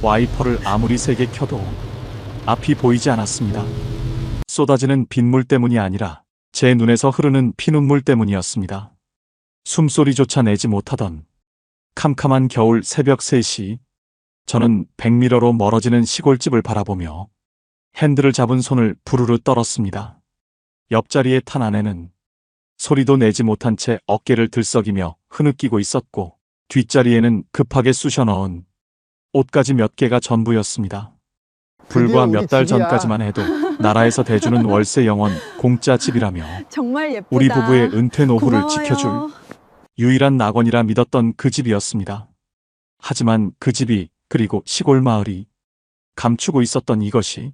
와이퍼를 아무리 세게 켜도 앞이 보이지 않았습니다. 쏟아지는 빗물 때문이 아니라 제 눈에서 흐르는 피눈물 때문이었습니다. 숨소리조차 내지 못하던 캄캄한 겨울 새벽 3시, 저는 백미러로 멀어지는 시골집을 바라보며 핸들을 잡은 손을 부르르 떨었습니다. 옆자리에 탄 아내는 소리도 내지 못한 채 어깨를 들썩이며 흐느끼고 있었고, 뒷자리에는 급하게 쑤셔 넣은 옷가지 몇 개가 전부였습니다. 불과 몇 달 전까지만 해도 나라에서 대주는 월세 영원 공짜 집이라며 정말 예쁘다. 우리 부부의 은퇴 노후를 고마워요. 지켜줄 유일한 낙원이라 믿었던 그 집이었습니다. 하지만 그 집이, 그리고 시골 마을이 감추고 있었던 이것이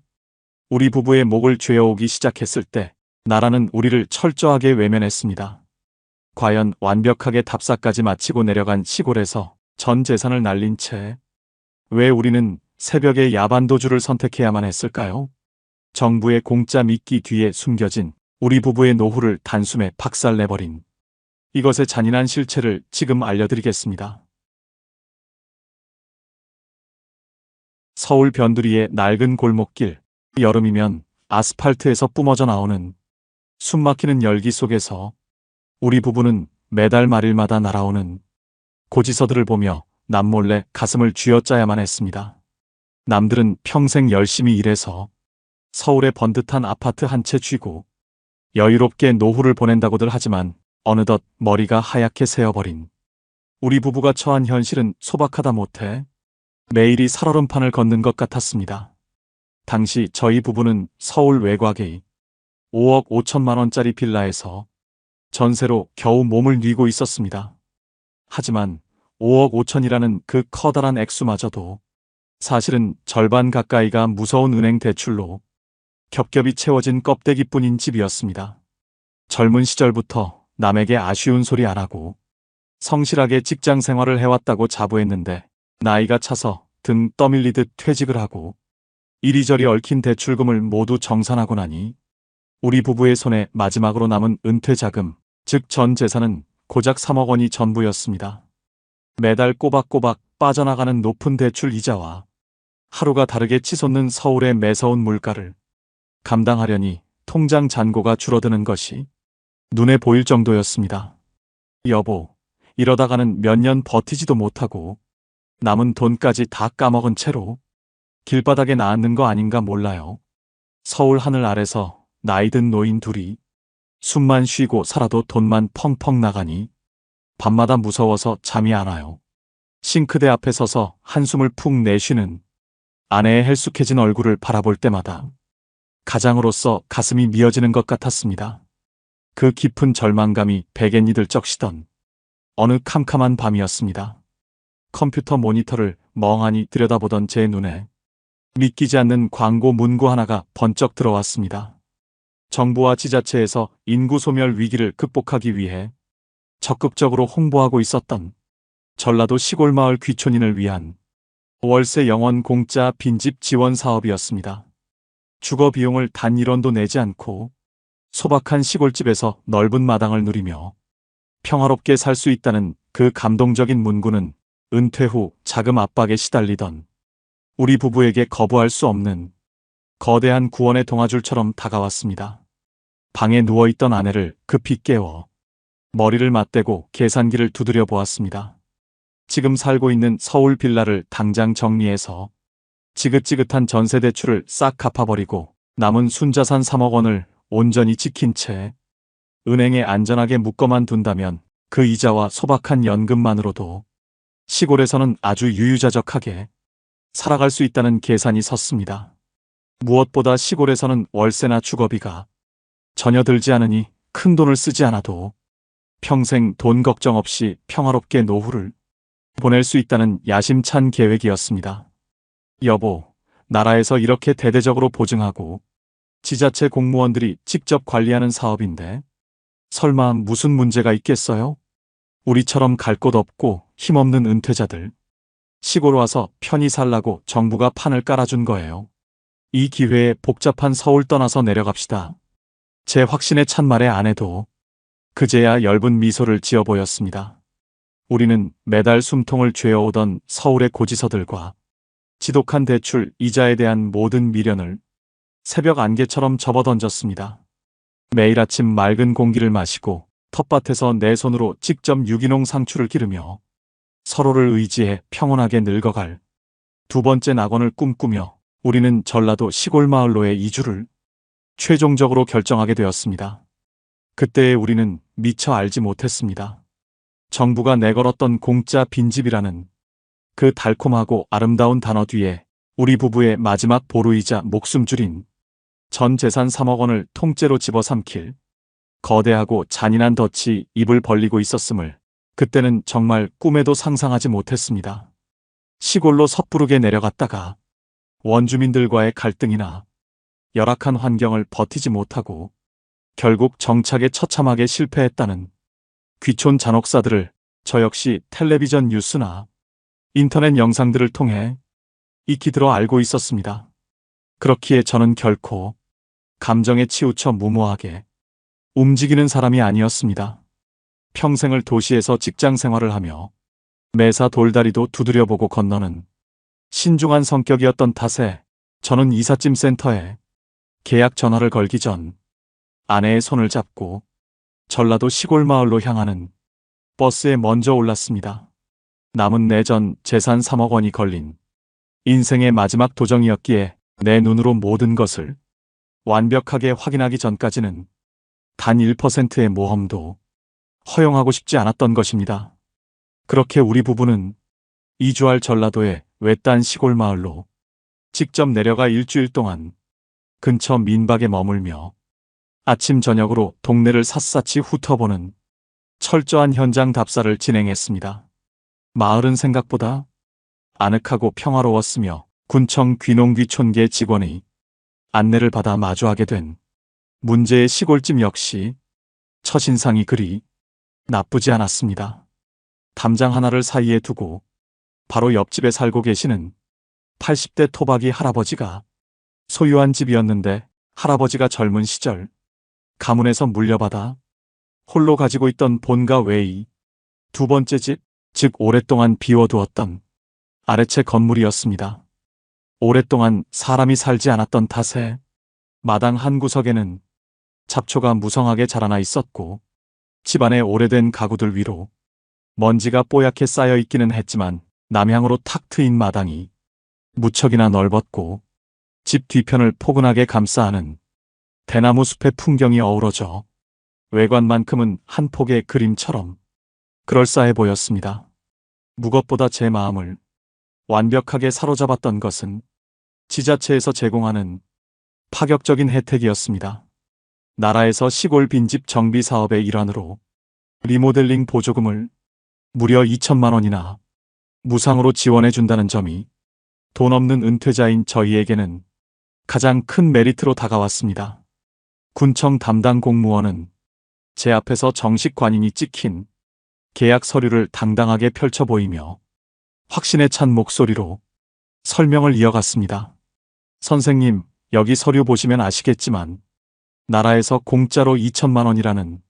우리 부부의 목을 죄어오기 시작했을 때 나라는 우리를 철저하게 외면했습니다. 과연 완벽하게 답사까지 마치고 내려간 시골에서 전 재산을 날린 채 왜 우리는 새벽에 야반도주를 선택해야만 했을까요? 정부의 공짜 미끼 뒤에 숨겨진 우리 부부의 노후를 단숨에 박살내버린 이것의 잔인한 실체를 지금 알려드리겠습니다. 서울 변두리의 낡은 골목길, 여름이면 아스팔트에서 뿜어져 나오는 숨막히는 열기 속에서 우리 부부는 매달 말일마다 날아오는 고지서들을 보며 남몰래 가슴을 쥐어짜야만 했습니다. 남들은 평생 열심히 일해서 서울의 번듯한 아파트 한 채 쥐고 여유롭게 노후를 보낸다고들 하지만 어느덧 머리가 하얗게 새어버린 우리 부부가 처한 현실은 소박하다 못해 매일이 살얼음판을 걷는 것 같았습니다. 당시 저희 부부는 서울 외곽의 5억 5천만 원짜리 빌라에서 전세로 겨우 몸을 뉘고 있었습니다. 하지만 5억 5천이라는 그 커다란 액수마저도 사실은 절반 가까이가 무서운 은행 대출로 겹겹이 채워진 껍데기뿐인 집이었습니다. 젊은 시절부터 남에게 아쉬운 소리 안 하고 성실하게 직장 생활을 해왔다고 자부했는데 나이가 차서 등 떠밀리듯 퇴직을 하고 이리저리 얽힌 대출금을 모두 정산하고 나니 우리 부부의 손에 마지막으로 남은 은퇴 자금, 즉 전 재산은 고작 3억 원이 전부였습니다. 매달 꼬박꼬박 빠져나가는 높은 대출 이자와 하루가 다르게 치솟는 서울의 매서운 물가를 감당하려니 통장 잔고가 줄어드는 것이 눈에 보일 정도였습니다. 여보, 이러다가는 몇 년 버티지도 못하고 남은 돈까지 다 까먹은 채로 길바닥에 나앉는 거 아닌가 몰라요. 서울 하늘 아래서 나이든 노인 둘이 숨만 쉬고 살아도 돈만 펑펑 나가니 밤마다 무서워서 잠이 안 와요. 싱크대 앞에 서서 한숨을 푹 내쉬는 아내의 헬쑥해진 얼굴을 바라볼 때마다 가장으로서 가슴이 미어지는 것 같았습니다. 그 깊은 절망감이 베갯니 들쩍시던 어느 캄캄한 밤이었습니다. 컴퓨터 모니터를 멍하니 들여다보던 제 눈에 믿기지 않는 광고 문구 하나가 번쩍 들어왔습니다. 정부와 지자체에서 인구 소멸 위기를 극복하기 위해 적극적으로 홍보하고 있었던 전라도 시골 마을 귀촌인을 위한 월세 영원 공짜 빈집 지원 사업이었습니다. 주거 비용을 단 1원도 내지 않고 소박한 시골집에서 넓은 마당을 누리며 평화롭게 살 수 있다는 그 감동적인 문구는 은퇴 후 자금 압박에 시달리던 우리 부부에게 거부할 수 없는 거대한 구원의 동아줄처럼 다가왔습니다. 방에 누워있던 아내를 급히 깨워 머리를 맞대고 계산기를 두드려 보았습니다. 지금 살고 있는 서울 빌라를 당장 정리해서 지긋지긋한 전세 대출을 싹 갚아버리고 남은 순자산 3억 원을 온전히 지킨 채 은행에 안전하게 묶어만 둔다면 그 이자와 소박한 연금만으로도 시골에서는 아주 유유자적하게 살아갈 수 있다는 계산이 섰습니다. 무엇보다 시골에서는 월세나 주거비가 전혀 들지 않으니 큰 돈을 쓰지 않아도 평생 돈 걱정 없이 평화롭게 노후를 보낼 수 있다는 야심찬 계획이었습니다. 여보, 나라에서 이렇게 대대적으로 보증하고 지자체 공무원들이 직접 관리하는 사업인데 설마 무슨 문제가 있겠어요? 우리처럼 갈 곳 없고 힘없는 은퇴자들, 시골 와서 편히 살라고 정부가 판을 깔아준 거예요. 이 기회에 복잡한 서울 떠나서 내려갑시다. 제 확신에 찬 말에 아내도 그제야 엷은 미소를 지어 보였습니다. 우리는 매달 숨통을 죄어오던 서울의 고지서들과 지독한 대출, 이자에 대한 모든 미련을 새벽 안개처럼 접어던졌습니다. 매일 아침 맑은 공기를 마시고 텃밭에서 내 손으로 직접 유기농 상추를 기르며 서로를 의지해 평온하게 늙어갈 두 번째 낙원을 꿈꾸며 우리는 전라도 시골 마을로의 이주를 최종적으로 결정하게 되었습니다. 그때의 우리는 미처 알지 못했습니다. 정부가 내걸었던 공짜 빈집이라는 그 달콤하고 아름다운 단어 뒤에 우리 부부의 마지막 보루이자 목숨줄인 전 재산 3억 원을 통째로 집어삼킬 거대하고 잔인한 덫이 입을 벌리고 있었음을 그때는 정말 꿈에도 상상하지 못했습니다. 시골로 섣부르게 내려갔다가 원주민들과의 갈등이나 열악한 환경을 버티지 못하고 결국 정착에 처참하게 실패했다는 귀촌 잔혹사들을 저 역시 텔레비전 뉴스나 인터넷 영상들을 통해 익히 들어 알고 있었습니다. 그렇기에 저는 결코 감정에 치우쳐 무모하게 움직이는 사람이 아니었습니다. 평생을 도시에서 직장 생활을 하며 매사 돌다리도 두드려보고 건너는 신중한 성격이었던 탓에 저는 이삿짐 센터에 계약 전화를 걸기 전 아내의 손을 잡고 전라도 시골 마을로 향하는 버스에 먼저 올랐습니다. 남은 내전 재산 3억 원이 걸린 인생의 마지막 도정이었기에 내 눈으로 모든 것을 완벽하게 확인하기 전까지는 단 1%의 모험도 허용하고 싶지 않았던 것입니다. 그렇게 우리 부부는 이주할 전라도의 외딴 시골 마을로 직접 내려가 일주일 동안 근처 민박에 머물며 아침 저녁으로 동네를 샅샅이 훑어보는 철저한 현장 답사를 진행했습니다. 마을은 생각보다 아늑하고 평화로웠으며 군청 귀농귀촌계 직원의 안내를 받아 마주하게 된 문제의 시골집 역시 첫인상이 그리 나쁘지 않았습니다. 담장 하나를 사이에 두고 바로 옆집에 살고 계시는 80대 토박이 할아버지가 소유한 집이었는데 할아버지가 젊은 시절 가문에서 물려받아 홀로 가지고 있던 본가 외의 두 번째 집, 즉 오랫동안 비워두었던 아래채 건물이었습니다. 오랫동안 사람이 살지 않았던 탓에 마당 한 구석에는 잡초가 무성하게 자라나 있었고 집안의 오래된 가구들 위로 먼지가 뽀얗게 쌓여 있기는 했지만 남향으로 탁 트인 마당이 무척이나 넓었고 집 뒤편을 포근하게 감싸하는 대나무 숲의 풍경이 어우러져 외관만큼은 한 폭의 그림처럼 그럴싸해 보였습니다. 무엇보다 제 마음을 완벽하게 사로잡았던 것은 지자체에서 제공하는 파격적인 혜택이었습니다. 나라에서 시골 빈집 정비 사업의 일환으로 리모델링 보조금을 무려 2천만 원이나 무상으로 지원해 준다는 점이 돈 없는 은퇴자인 저희에게는 가장 큰 메리트로 다가왔습니다. 군청 담당 공무원은 제 앞에서 정식 관인이 찍힌 계약 서류를 당당하게 펼쳐 보이며 확신에 찬 목소리로 설명을 이어갔습니다. 선생님, 여기 서류 보시면 아시겠지만 나라에서 공짜로 2천만 원이라는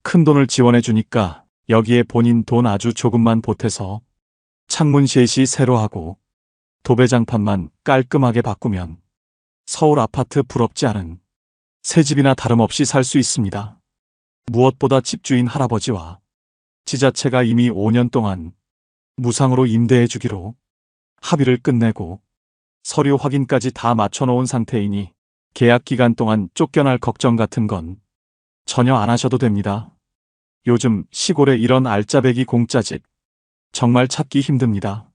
큰 돈을 지원해 주니까 여기에 본인 돈 아주 조금만 보태서 창문 셋이 새로 하고 도배장판만 깔끔하게 바꾸면 서울 아파트 부럽지 않은 새 집이나 다름없이 살 수 있습니다. 무엇보다 집주인 할아버지와 지자체가 이미 5년 동안 무상으로 임대해 주기로 합의를 끝내고 서류 확인까지 다 맞춰놓은 상태이니 계약 기간 동안 쫓겨날 걱정 같은 건 전혀 안 하셔도 됩니다. 요즘 시골에 이런 알짜배기 공짜집 정말 찾기 힘듭니다.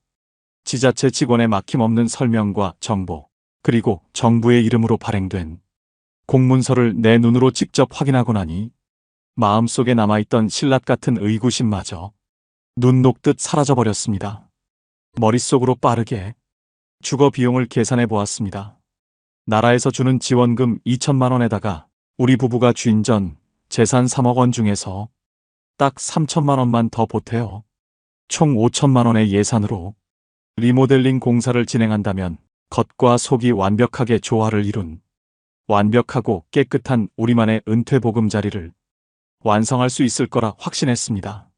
지자체 직원의 막힘없는 설명과 정보, 그리고 정부의 이름으로 발행된 공문서를 내 눈으로 직접 확인하고 나니 마음속에 남아있던 신라 같은 의구심마저 눈 녹듯 사라져버렸습니다. 머릿속으로 빠르게 주거 비용을 계산해 보았습니다. 나라에서 주는 지원금 2천만 원에다가 우리 부부가 쥔 전 재산 3억 원 중에서 딱 3천만 원만 더 보태어 총 5천만 원의 예산으로 리모델링 공사를 진행한다면 겉과 속이 완벽하게 조화를 이룬 완벽하고 깨끗한 우리만의 은퇴보금자리를 완성할 수 있을 거라 확신했습니다.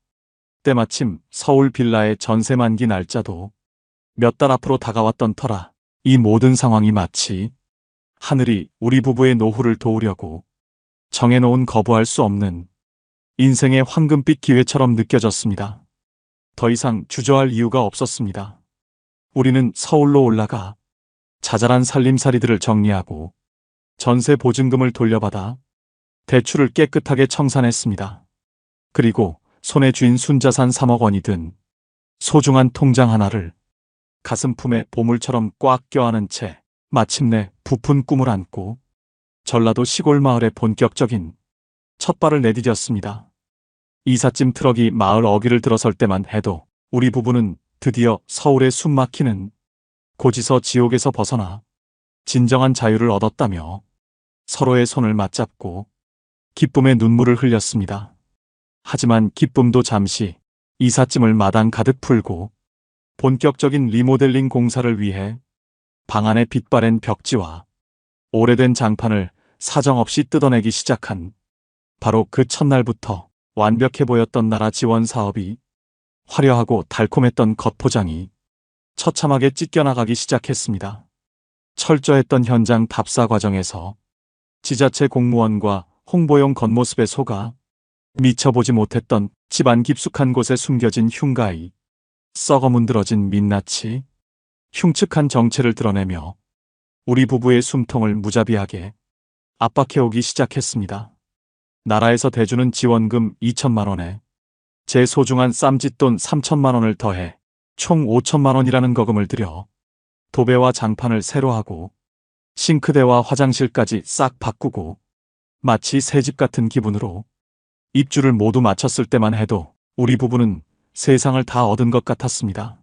때마침 서울 빌라의 전세 만기 날짜도 몇 달 앞으로 다가왔던 터라 이 모든 상황이 마치 하늘이 우리 부부의 노후를 도우려고 정해놓은 거부할 수 없는 인생의 황금빛 기회처럼 느껴졌습니다. 더 이상 주저할 이유가 없었습니다. 우리는 서울로 올라가 자잘한 살림살이들을 정리하고 전세 보증금을 돌려받아 대출을 깨끗하게 청산했습니다. 그리고 손에 쥔 순자산 3억 원이 든 소중한 통장 하나를 가슴품에 보물처럼 꽉 껴안은 채 마침내 부푼 꿈을 안고 전라도 시골 마을에 본격적인 첫 발을 내디뎠습니다. 이삿짐 트럭이 마을 어귀를 들어설 때만 해도 우리 부부는 드디어 서울의 숨막히는 고지서 지옥에서 벗어나 진정한 자유를 얻었다며 서로의 손을 맞잡고 기쁨의 눈물을 흘렸습니다. 하지만 기쁨도 잠시 이삿짐을 마당 가득 풀고 본격적인 리모델링 공사를 위해 방 안에 빛바랜 벽지와 오래된 장판을 사정없이 뜯어내기 시작한 바로 그 첫날부터 완벽해 보였던 나라 지원 사업이 화려하고 달콤했던 겉포장이 처참하게 찢겨나가기 시작했습니다. 철저했던 현장 답사 과정에서 지자체 공무원과 홍보용 겉모습에 속아 미쳐보지 못했던 집안 깊숙한 곳에 숨겨진 흉가이, 썩어 문드러진 민낯이 흉측한 정체를 드러내며 우리 부부의 숨통을 무자비하게 압박해오기 시작했습니다. 나라에서 대주는 지원금 2천만 원에 제 소중한 쌈짓돈 3천만 원을 더해 총 5천만 원이라는 거금을 들여 도배와 장판을 새로 하고 싱크대와 화장실까지 싹 바꾸고 마치 새집 같은 기분으로 입주를 모두 마쳤을 때만 해도 우리 부부는 세상을 다 얻은 것 같았습니다.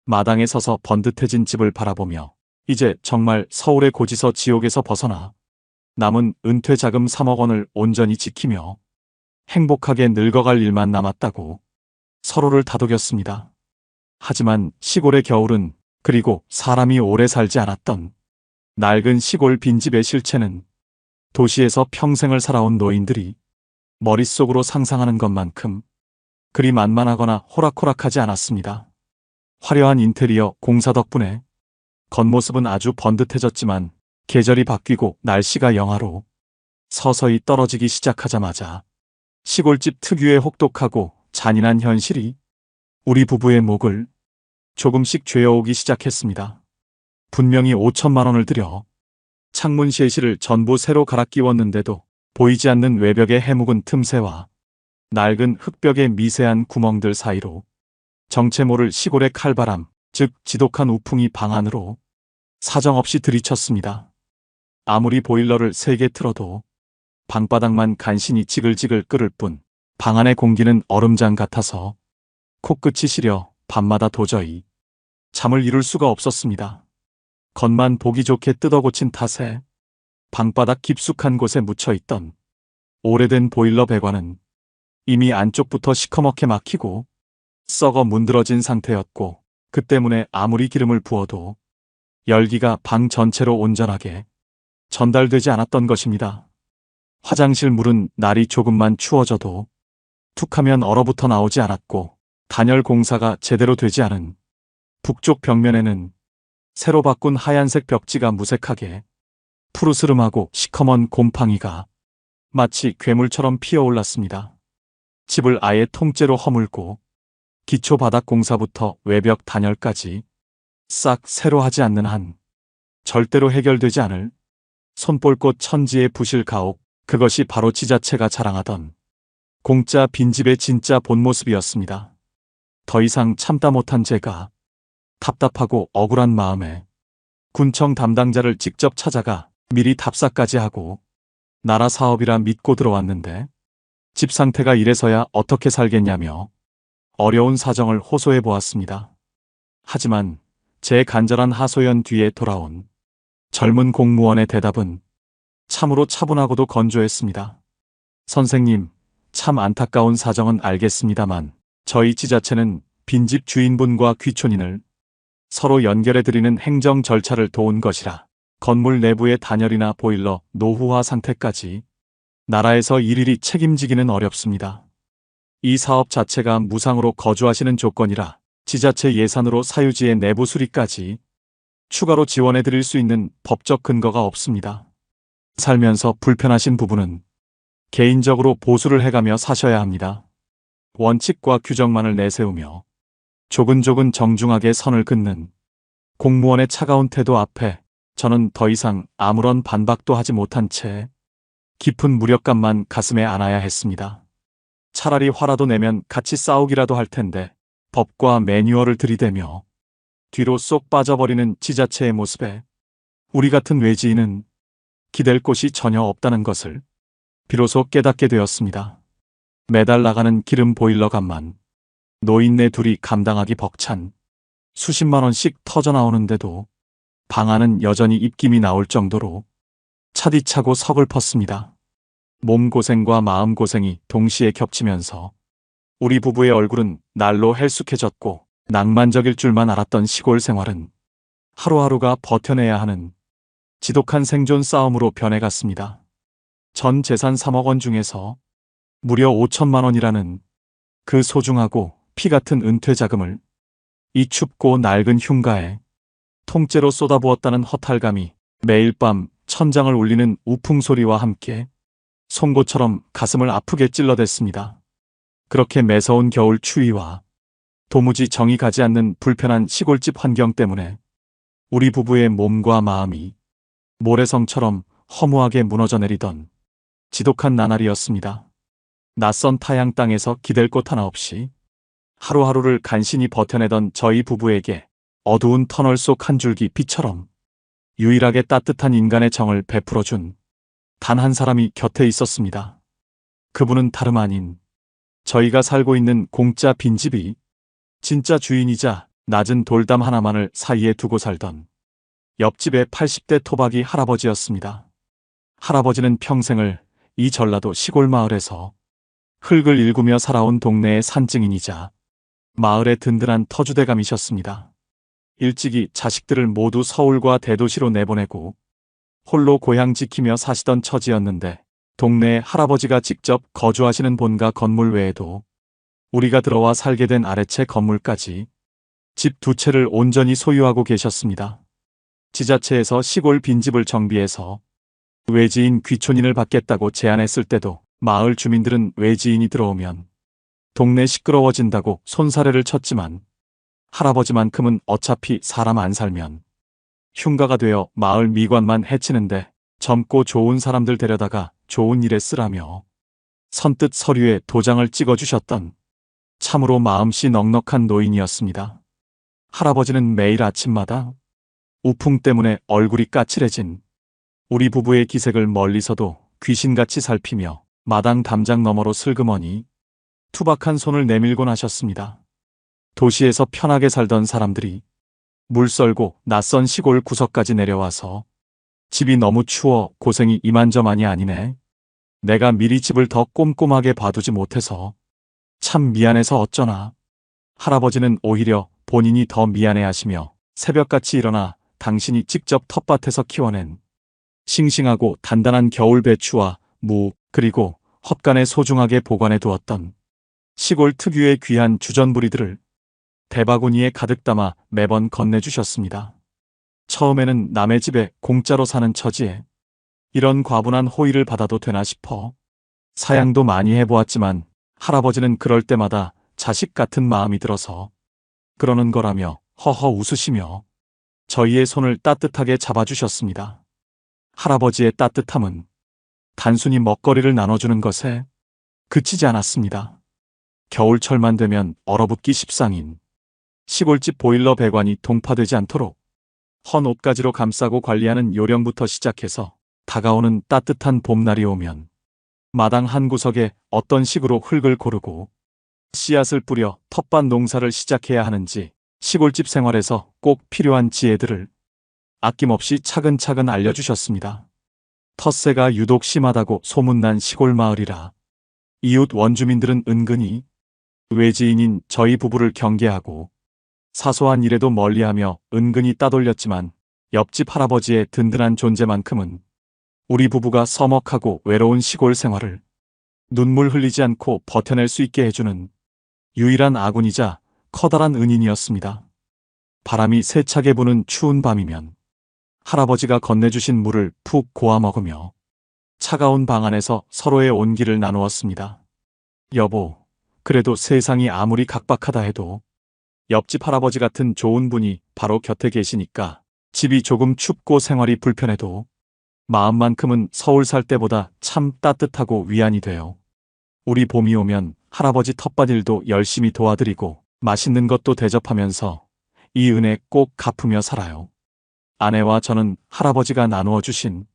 마당에 서서 번듯해진 집을 바라보며 이제 정말 서울의 고지서 지옥에서 벗어나 남은 은퇴 자금 3억 원을 온전히 지키며 행복하게 늙어갈 일만 남았다고 서로를 다독였습니다. 하지만 시골의 겨울은, 그리고 사람이 오래 살지 않았던 낡은 시골 빈집의 실체는 도시에서 평생을 살아온 노인들이 머릿속으로 상상하는 것만큼 그리 만만하거나 호락호락하지 않았습니다. 화려한 인테리어 공사 덕분에 겉모습은 아주 번듯해졌지만 계절이 바뀌고 날씨가 영하로 서서히 떨어지기 시작하자마자 시골집 특유의 혹독하고 잔인한 현실이 우리 부부의 목을 조금씩 죄어오기 시작했습니다. 분명히 5천만 원을 들여 창문 셰시를 전부 새로 갈아 끼웠는데도 보이지 않는 외벽의 해묵은 틈새와 낡은 흙벽의 미세한 구멍들 사이로 정체 모를 시골의 칼바람, 즉 지독한 우풍이 방 안으로 사정없이 들이쳤습니다. 아무리 보일러를 3개 틀어도 방바닥만 간신히 지글지글 끓을 뿐 방 안의 공기는 얼음장 같아서 코끝이 시려 밤마다 도저히 잠을 이룰 수가 없었습니다. 겉만 보기 좋게 뜯어고친 탓에 방바닥 깊숙한 곳에 묻혀있던 오래된 보일러 배관은 이미 안쪽부터 시커멓게 막히고 썩어 문드러진 상태였고, 그 때문에 아무리 기름을 부어도 열기가 방 전체로 온전하게 전달되지 않았던 것입니다. 화장실 물은 날이 조금만 추워져도 툭하면 얼어붙어 나오지 않았고, 단열 공사가 제대로 되지 않은 북쪽 벽면에는 새로 바꾼 하얀색 벽지가 무색하게 푸르스름하고 시커먼 곰팡이가 마치 괴물처럼 피어올랐습니다. 집을 아예 통째로 허물고 기초 바닥 공사부터 외벽 단열까지 싹 새로 하지 않는 한 절대로 해결되지 않을 손볼꽃 천지의 부실 가옥, 그것이 바로 지자체가 자랑하던 공짜 빈집의 진짜 본 모습이었습니다. 더 이상 참다 못한 제가 답답하고 억울한 마음에 군청 담당자를 직접 찾아가 미리 답사까지 하고 나라 사업이라 믿고 들어왔는데 집 상태가 이래서야 어떻게 살겠냐며 어려운 사정을 호소해 보았습니다. 하지만 제 간절한 하소연 뒤에 돌아온 젊은 공무원의 대답은 참으로 차분하고도 건조했습니다. 선생님, 참 안타까운 사정은 알겠습니다만 저희 지자체는 빈집 주인분과 귀촌인을 서로 연결해드리는 행정 절차를 도운 것이라 건물 내부의 단열이나 보일러, 노후화 상태까지 나라에서 일일이 책임지기는 어렵습니다. 이 사업 자체가 무상으로 거주하시는 조건이라 지자체 예산으로 사유지의 내부 수리까지 추가로 지원해 드릴 수 있는 법적 근거가 없습니다. 살면서 불편하신 부분은 개인적으로 보수를 해가며 사셔야 합니다. 원칙과 규정만을 내세우며 조근조근 정중하게 선을 긋는 공무원의 차가운 태도 앞에 저는 더 이상 아무런 반박도 하지 못한 채 깊은 무력감만 가슴에 안아야 했습니다. 차라리 화라도 내면 같이 싸우기라도 할 텐데 법과 매뉴얼을 들이대며 뒤로 쏙 빠져버리는 지자체의 모습에 우리 같은 외지인은 기댈 곳이 전혀 없다는 것을 비로소 깨닫게 되었습니다. 매달 나가는 기름 보일러 값만 노인네 둘이 감당하기 벅찬 수십만 원씩 터져나오는데도 방안은 여전히 입김이 나올 정도로 차디차고 서글펐습니다. 몸고생과 마음고생이 동시에 겹치면서 우리 부부의 얼굴은 날로 헬쑥해졌고 낭만적일 줄만 알았던 시골 생활은 하루하루가 버텨내야 하는 지독한 생존 싸움으로 변해갔습니다. 전 재산 3억 원 중에서 무려 5천만 원이라는 그 소중하고 피 같은 은퇴 자금을 이 춥고 낡은 흉가에 통째로 쏟아부었다는 허탈감이 매일 밤 천장을 울리는 우풍 소리와 함께 송곳처럼 가슴을 아프게 찔러댔습니다. 그렇게 매서운 겨울 추위와 도무지 정이 가지 않는 불편한 시골집 환경 때문에 우리 부부의 몸과 마음이 모래성처럼 허무하게 무너져 내리던 지독한 나날이었습니다. 낯선 타양 땅에서 기댈 곳 하나 없이 하루하루를 간신히 버텨내던 저희 부부에게 어두운 터널 속 한 줄기 빛처럼 유일하게 따뜻한 인간의 정을 베풀어준 단 한 사람이 곁에 있었습니다. 그분은 다름 아닌 저희가 살고 있는 공짜 빈집이 진짜 주인이자 낮은 돌담 하나만을 사이에 두고 살던 옆집의 80대 토박이 할아버지였습니다. 할아버지는 평생을 이 전라도 시골 마을에서 흙을 일구며 살아온 동네의 산증인이자 마을의 든든한 터주대감이셨습니다. 일찍이 자식들을 모두 서울과 대도시로 내보내고 홀로 고향 지키며 사시던 처지였는데 동네에 할아버지가 직접 거주하시는 본가 건물 외에도 우리가 들어와 살게 된 아래채 건물까지 집 2채를 온전히 소유하고 계셨습니다. 지자체에서 시골 빈집을 정비해서 외지인 귀촌인을 받겠다고 제안했을 때도 마을 주민들은 외지인이 들어오면 동네 시끄러워진다고 손사래를 쳤지만 할아버지만큼은 어차피 사람 안 살면 흉가가 되어 마을 미관만 해치는데 젊고 좋은 사람들 데려다가 좋은 일에 쓰라며 선뜻 서류에 도장을 찍어주셨던 참으로 마음씨 넉넉한 노인이었습니다. 할아버지는 매일 아침마다 우풍 때문에 얼굴이 까칠해진 우리 부부의 기색을 멀리서도 귀신같이 살피며 마당 담장 너머로 슬그머니 투박한 손을 내밀곤 하셨습니다. 도시에서 편하게 살던 사람들이 물 썰고 낯선 시골 구석까지 내려와서 집이 너무 추워 고생이 이만저만이 아니네. 내가 미리 집을 더 꼼꼼하게 봐두지 못해서 참 미안해서 어쩌나. 할아버지는 오히려 본인이 더 미안해하시며 새벽같이 일어나 당신이 직접 텃밭에서 키워낸 싱싱하고 단단한 겨울 배추와 무 그리고 헛간에 소중하게 보관해 두었던 시골 특유의 귀한 주전부리들을 대바구니에 가득 담아 매번 건네주셨습니다. 처음에는 남의 집에 공짜로 사는 처지에 이런 과분한 호의를 받아도 되나 싶어 사양도 많이 해보았지만 할아버지는 그럴 때마다 자식 같은 마음이 들어서 그러는 거라며 허허 웃으시며 저희의 손을 따뜻하게 잡아주셨습니다. 할아버지의 따뜻함은 단순히 먹거리를 나눠주는 것에 그치지 않았습니다. 겨울철만 되면 얼어붙기 십상인 시골집 보일러 배관이 동파되지 않도록 헌 옷가지로 감싸고 관리하는 요령부터 시작해서 다가오는 따뜻한 봄날이 오면 마당 한 구석에 어떤 식으로 흙을 고르고 씨앗을 뿌려 텃밭 농사를 시작해야 하는지 시골집 생활에서 꼭 필요한 지혜들을 아낌없이 차근차근 알려주셨습니다. 텃세가 유독 심하다고 소문난 시골 마을이라 이웃 원주민들은 은근히 외지인인 저희 부부를 경계하고 사소한 일에도 멀리하며 은근히 따돌렸지만 옆집 할아버지의 든든한 존재만큼은 우리 부부가 서먹하고 외로운 시골 생활을 눈물 흘리지 않고 버텨낼 수 있게 해주는 유일한 아군이자 커다란 은인이었습니다. 바람이 세차게 부는 추운 밤이면 할아버지가 건네주신 물을 푹 고아 먹으며 차가운 방 안에서 서로의 온기를 나누었습니다. 여보, 그래도 세상이 아무리 각박하다 해도 옆집 할아버지 같은 좋은 분이 바로 곁에 계시니까 집이 조금 춥고 생활이 불편해도 마음만큼은 서울 살 때보다 참 따뜻하고 위안이 돼요. 우리 봄이 오면 할아버지 텃밭 일도 열심히 도와드리고 맛있는 것도 대접하면서 이 은혜 꼭 갚으며 살아요. 아내와 저는 할아버지가 나누어 주신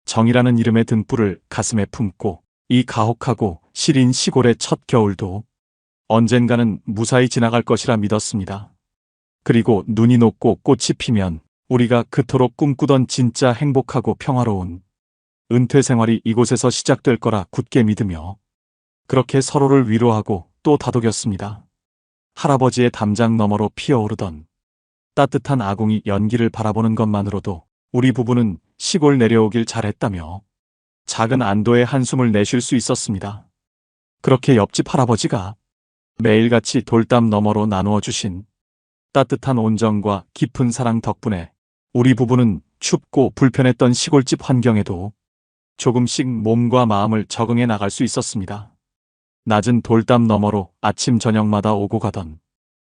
정이라는 이름의 등불을 가슴에 품고 이 가혹하고 시린 시골의 첫 겨울도 언젠가는 무사히 지나갈 것이라 믿었습니다. 그리고 눈이 녹고 꽃이 피면 우리가 그토록 꿈꾸던 진짜 행복하고 평화로운 은퇴 생활이 이곳에서 시작될 거라 굳게 믿으며 그렇게 서로를 위로하고 또 다독였습니다. 할아버지의 담장 너머로 피어오르던 따뜻한 아궁이 연기를 바라보는 것만으로도 우리 부부는 시골 내려오길 잘했다며 작은 안도의 한숨을 내쉴 수 있었습니다. 그렇게 옆집 할아버지가 매일같이 돌담 너머로 나누어 주신 따뜻한 온정과 깊은 사랑 덕분에 우리 부부는 춥고 불편했던 시골집 환경에도 조금씩 몸과 마음을 적응해 나갈 수 있었습니다. 낮은 돌담 너머로 아침 저녁마다 오고 가던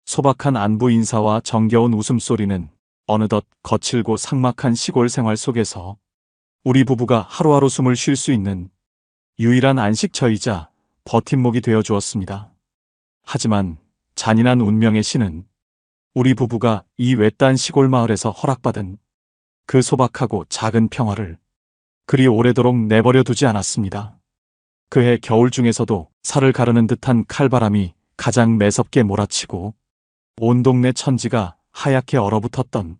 소박한 안부 인사와 정겨운 웃음소리는 어느덧 거칠고 삭막한 시골 생활 속에서 우리 부부가 하루하루 숨을 쉴 수 있는 유일한 안식처이자 버팀목이 되어 주었습니다. 하지만 잔인한 운명의 신은 우리 부부가 이 외딴 시골 마을에서 허락받은 그 소박하고 작은 평화를 그리 오래도록 내버려 두지 않았습니다. 그해 겨울 중에서도 살을 가르는 듯한 칼바람이 가장 매섭게 몰아치고 온 동네 천지가 하얗게 얼어붙었던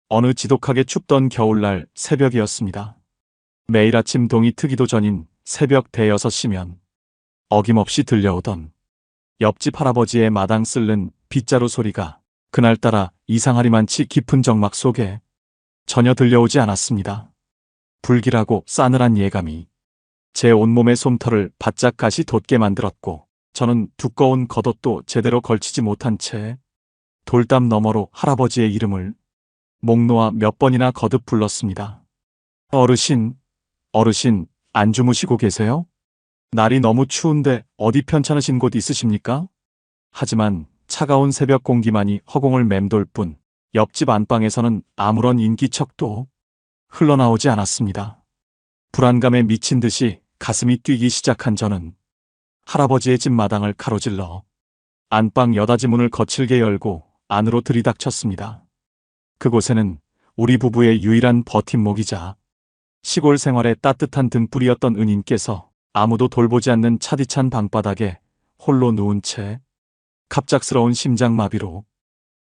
어느 지독하게 춥던 겨울날 새벽이었습니다. 매일 아침 동이 트기도 전인 새벽 대여섯 시면 어김없이 들려오던 옆집 할아버지의 마당 쓸는 빗자루 소리가 그날따라 이상하리만치 깊은 정막 속에 전혀 들려오지 않았습니다. 불길하고 싸늘한 예감이 제 온몸의 솜털을 바짝 가시 돋게 만들었고 저는 두꺼운 겉옷도 제대로 걸치지 못한 채 돌담 너머로 할아버지의 이름을 목 놓아 몇 번이나 거듭 불렀습니다. 어르신, 어르신, 안 주무시고 계세요? 날이 너무 추운데 어디 편찮으신 곳 있으십니까? 하지만 차가운 새벽 공기만이 허공을 맴돌 뿐 옆집 안방에서는 아무런 인기척도 흘러나오지 않았습니다. 불안감에 미친 듯이 가슴이 뛰기 시작한 저는 할아버지의 집 마당을 가로질러 안방 여닫이 문을 거칠게 열고 안으로 들이닥쳤습니다. 그곳에는 우리 부부의 유일한 버팀목이자 시골 생활의 따뜻한 등불이었던 은인께서 아무도 돌보지 않는 차디찬 방바닥에 홀로 누운 채 갑작스러운 심장마비로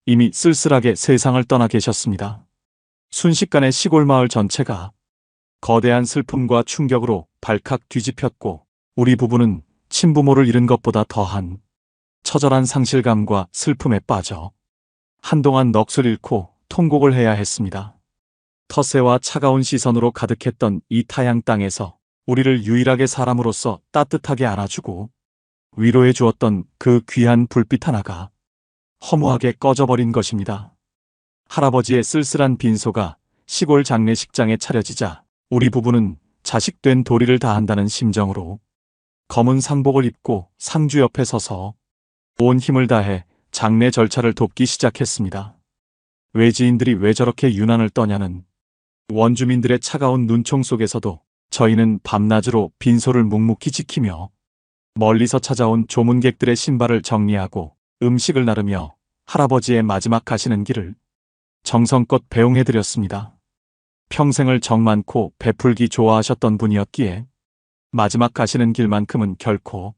이미 쓸쓸하게 세상을 떠나 계셨습니다. 순식간에 시골 마을 전체가 거대한 슬픔과 충격으로 발칵 뒤집혔고 우리 부부는 친부모를 잃은 것보다 더한 처절한 상실감과 슬픔에 빠져 한동안 넋을 잃고 통곡을 해야 했습니다. 텃세와 차가운 시선으로 가득했던 이 타양 땅에서 우리를 유일하게 사람으로서 따뜻하게 안아주고 위로해 주었던 그 귀한 불빛 하나가 허무하게 꺼져버린 것입니다. 할아버지의 쓸쓸한 빈소가 시골 장례식장에 차려지자 우리 부부는 자식된 도리를 다한다는 심정으로 검은 상복을 입고 상주 옆에 서서 온 힘을 다해 장례 절차를 돕기 시작했습니다. 외지인들이 왜 저렇게 유난을 떠냐는 원주민들의 차가운 눈총 속에서도 저희는 밤낮으로 빈소를 묵묵히 지키며 멀리서 찾아온 조문객들의 신발을 정리하고 음식을 나르며 할아버지의 마지막 가시는 길을 정성껏 배웅해드렸습니다. 평생을 정 많고 베풀기 좋아하셨던 분이었기에 마지막 가시는 길만큼은 결코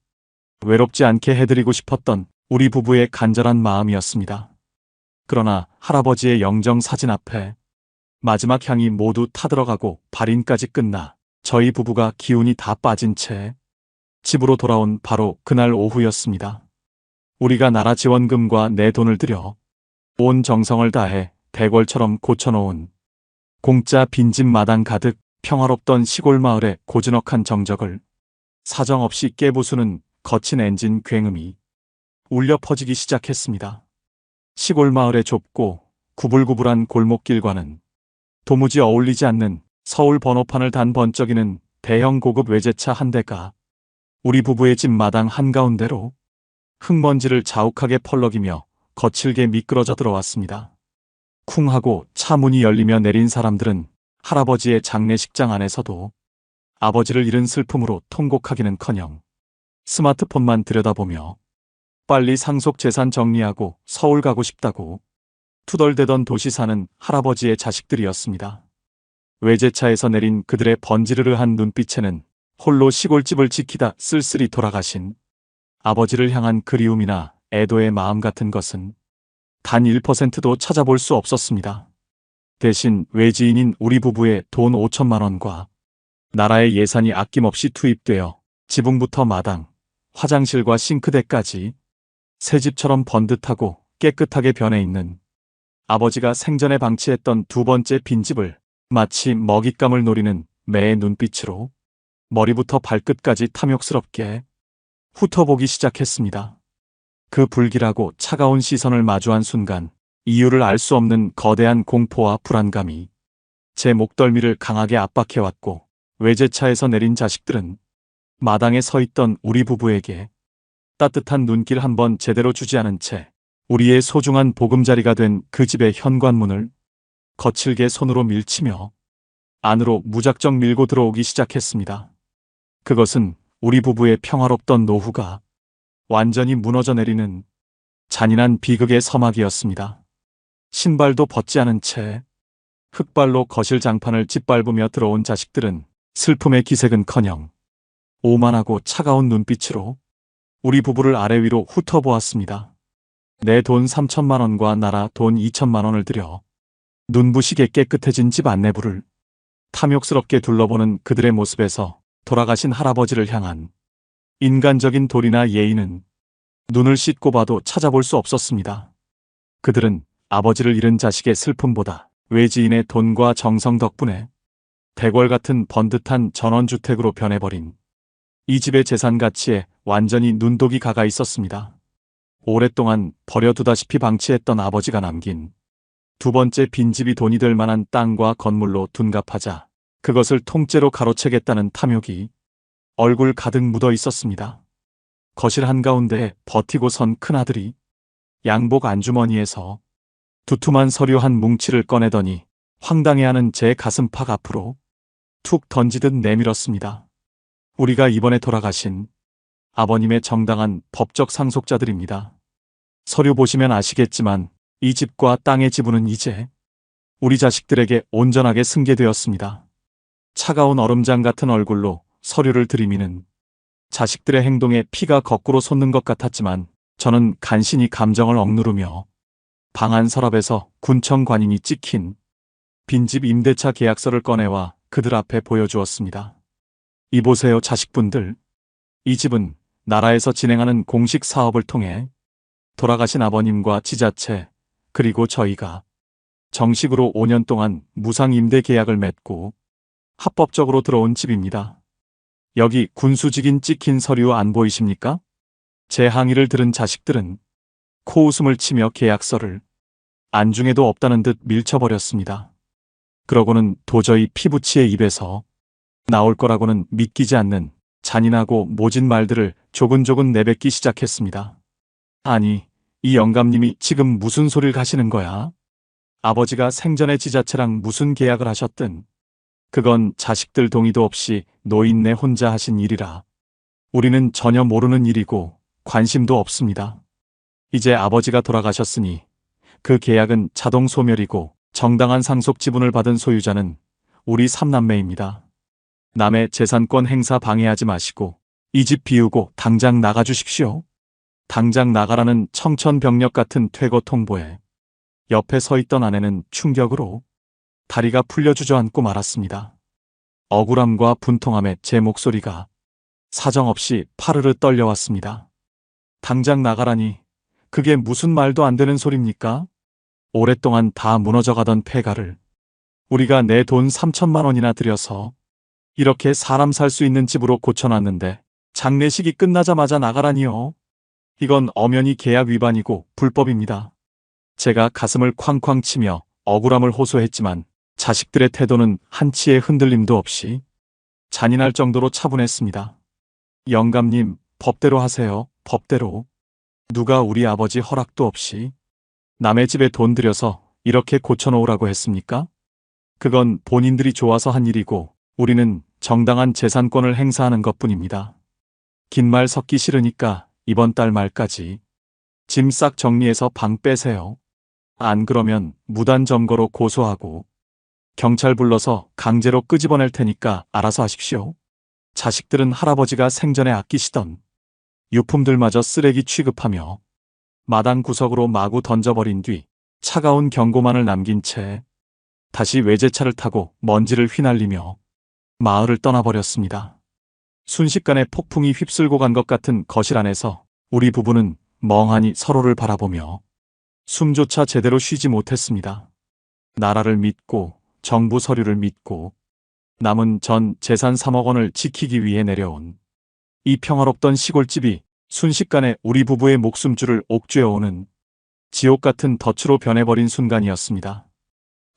외롭지 않게 해드리고 싶었던 우리 부부의 간절한 마음이었습니다. 그러나 할아버지의 영정 사진 앞에 마지막 향이 모두 타들어가고 발인까지 끝나 저희 부부가 기운이 다 빠진 채 집으로 돌아온 바로 그날 오후였습니다. 우리가 나라 지원금과 내 돈을 들여 온 정성을 다해 대궐처럼 고쳐놓은 공짜 빈집 마당 가득 평화롭던 시골 마을의 고즈넉한 정적을 사정없이 깨부수는 거친 엔진 굉음이 울려 퍼지기 시작했습니다. 시골 마을의 좁고 구불구불한 골목길과는 도무지 어울리지 않는 서울 번호판을 단 번쩍이는 대형 고급 외제차 한 대가 우리 부부의 집 마당 한가운데로 흙먼지를 자욱하게 펄럭이며 거칠게 미끄러져 들어왔습니다. 쿵 하고 차 문이 열리며 내린 사람들은 할아버지의 장례식장 안에서도 아버지를 잃은 슬픔으로 통곡하기는커녕 스마트폰만 들여다보며 빨리 상속 재산 정리하고 서울 가고 싶다고 투덜대던 도시 사는 할아버지의 자식들이었습니다. 외제차에서 내린 그들의 번지르르한 눈빛에는 홀로 시골집을 지키다 쓸쓸히 돌아가신 아버지를 향한 그리움이나 애도의 마음 같은 것은 단 1%도 찾아볼 수 없었습니다. 대신 외지인인 우리 부부의 돈 5천만 원과 나라의 예산이 아낌없이 투입되어 지붕부터 마당, 화장실과 싱크대까지 새 집처럼 번듯하고 깨끗하게 변해 있는 아버지가 생전에 방치했던 두 번째 빈집을 마치 먹잇감을 노리는 매의 눈빛으로 머리부터 발끝까지 탐욕스럽게 훑어보기 시작했습니다. 그 불길하고 차가운 시선을 마주한 순간 이유를 알 수 없는 거대한 공포와 불안감이 제 목덜미를 강하게 압박해왔고, 외제차에서 내린 자식들은 마당에 서 있던 우리 부부에게 따뜻한 눈길 한번 제대로 주지 않은 채 우리의 소중한 보금자리가 된 그 집의 현관문을 거칠게 손으로 밀치며 안으로 무작정 밀고 들어오기 시작했습니다. 그것은 우리 부부의 평화롭던 노후가 완전히 무너져 내리는 잔인한 비극의 서막이었습니다. 신발도 벗지 않은 채 흙발로 거실 장판을 짓밟으며 들어온 자식들은 슬픔의 기색은커녕 오만하고 차가운 눈빛으로 우리 부부를 아래 위로 훑어보았습니다. 내 돈 3천만 원과 나라 돈 2천만 원을 들여 눈부시게 깨끗해진 집 안내부를 탐욕스럽게 둘러보는 그들의 모습에서 돌아가신 할아버지를 향한 인간적인 도리나 예의는 눈을 씻고 봐도 찾아볼 수 없었습니다. 그들은 아버지를 잃은 자식의 슬픔보다 외지인의 돈과 정성 덕분에 대궐 같은 번듯한 전원주택으로 변해버린 이 집의 재산 가치에 완전히 눈독이 가가 있었습니다. 오랫동안 버려두다시피 방치했던 아버지가 남긴 두 번째 빈집이 돈이 될 만한 땅과 건물로 둔갑하자 그것을 통째로 가로채겠다는 탐욕이 얼굴 가득 묻어 있었습니다. 거실 한가운데에 버티고 선 큰아들이 양복 안주머니에서 두툼한 서류 한 뭉치를 꺼내더니 황당해하는 제 가슴팍 앞으로 툭 던지듯 내밀었습니다. 우리가 이번에 돌아가신 아버님의 정당한 법적 상속자들입니다. 서류 보시면 아시겠지만 이 집과 땅의 지분은 이제 우리 자식들에게 온전하게 승계되었습니다. 차가운 얼음장 같은 얼굴로 서류를 들이미는 자식들의 행동에 피가 거꾸로 솟는 것 같았지만 저는 간신히 감정을 억누르며 방 안 서랍에서 군청 관인이 찍힌 빈집 임대차 계약서를 꺼내와 그들 앞에 보여주었습니다. 이보세요, 자식분들. 이 집은 나라에서 진행하는 공식 사업을 통해 돌아가신 아버님과 지자체 그리고 저희가 정식으로 5년 동안 무상 임대 계약을 맺고 합법적으로 들어온 집입니다. 여기 군수직인 찍힌 서류 안 보이십니까? 제 항의를 들은 자식들은 코웃음을 치며 계약서를 안중에도 없다는 듯 밀쳐버렸습니다. 그러고는 도저히 피부치의 입에서 나올 거라고는 믿기지 않는 잔인하고 모진 말들을 조근조근 내뱉기 시작했습니다. 아니, 이 영감님이 지금 무슨 소리를 하시는 거야? 아버지가 생전에 지자체랑 무슨 계약을 하셨든 그건 자식들 동의도 없이 노인네 혼자 하신 일이라 우리는 전혀 모르는 일이고 관심도 없습니다. 이제 아버지가 돌아가셨으니 그 계약은 자동 소멸이고 정당한 상속 지분을 받은 소유자는 우리 3남매입니다. 남의 재산권 행사 방해하지 마시고 이 집 비우고 당장 나가주십시오. 당장 나가라는 청천벽력 같은 퇴거 통보에 옆에 서 있던 아내는 충격으로 다리가 풀려 주저앉고 말았습니다. 억울함과 분통함에 제 목소리가 사정없이 파르르 떨려왔습니다. 당장 나가라니 그게 무슨 말도 안 되는 소립니까? 오랫동안 다 무너져가던 폐가를 우리가 내 돈 3천만 원이나 들여서 이렇게 사람 살 수 있는 집으로 고쳐놨는데 장례식이 끝나자마자 나가라니요. 이건 엄연히 계약 위반이고 불법입니다. 제가 가슴을 쾅쾅 치며 억울함을 호소했지만 자식들의 태도는 한치의 흔들림도 없이 잔인할 정도로 차분했습니다. 영감님, 법대로 하세요. 법대로. 누가 우리 아버지 허락도 없이 남의 집에 돈 들여서 이렇게 고쳐놓으라고 했습니까? 그건 본인들이 좋아서 한 일이고 우리는 정당한 재산권을 행사하는 것뿐입니다. 긴 말 섞기 싫으니까 이번 달 말까지 짐 싹 정리해서 방 빼세요. 안 그러면 무단 점거로 고소하고 경찰 불러서 강제로 끄집어낼 테니까 알아서 하십시오. 자식들은 할아버지가 생전에 아끼시던 유품들마저 쓰레기 취급하며 마당 구석으로 마구 던져버린 뒤 차가운 경고만을 남긴 채 다시 외제차를 타고 먼지를 휘날리며 마을을 떠나버렸습니다. 순식간에 폭풍이 휩쓸고 간 것 같은 거실 안에서 우리 부부는 멍하니 서로를 바라보며 숨조차 제대로 쉬지 못했습니다. 나라를 믿고 정부 서류를 믿고 남은 전 재산 3억 원을 지키기 위해 내려온 이 평화롭던 시골집이 순식간에 우리 부부의 목숨줄을 옥죄어오는 지옥 같은 덫으로 변해버린 순간이었습니다.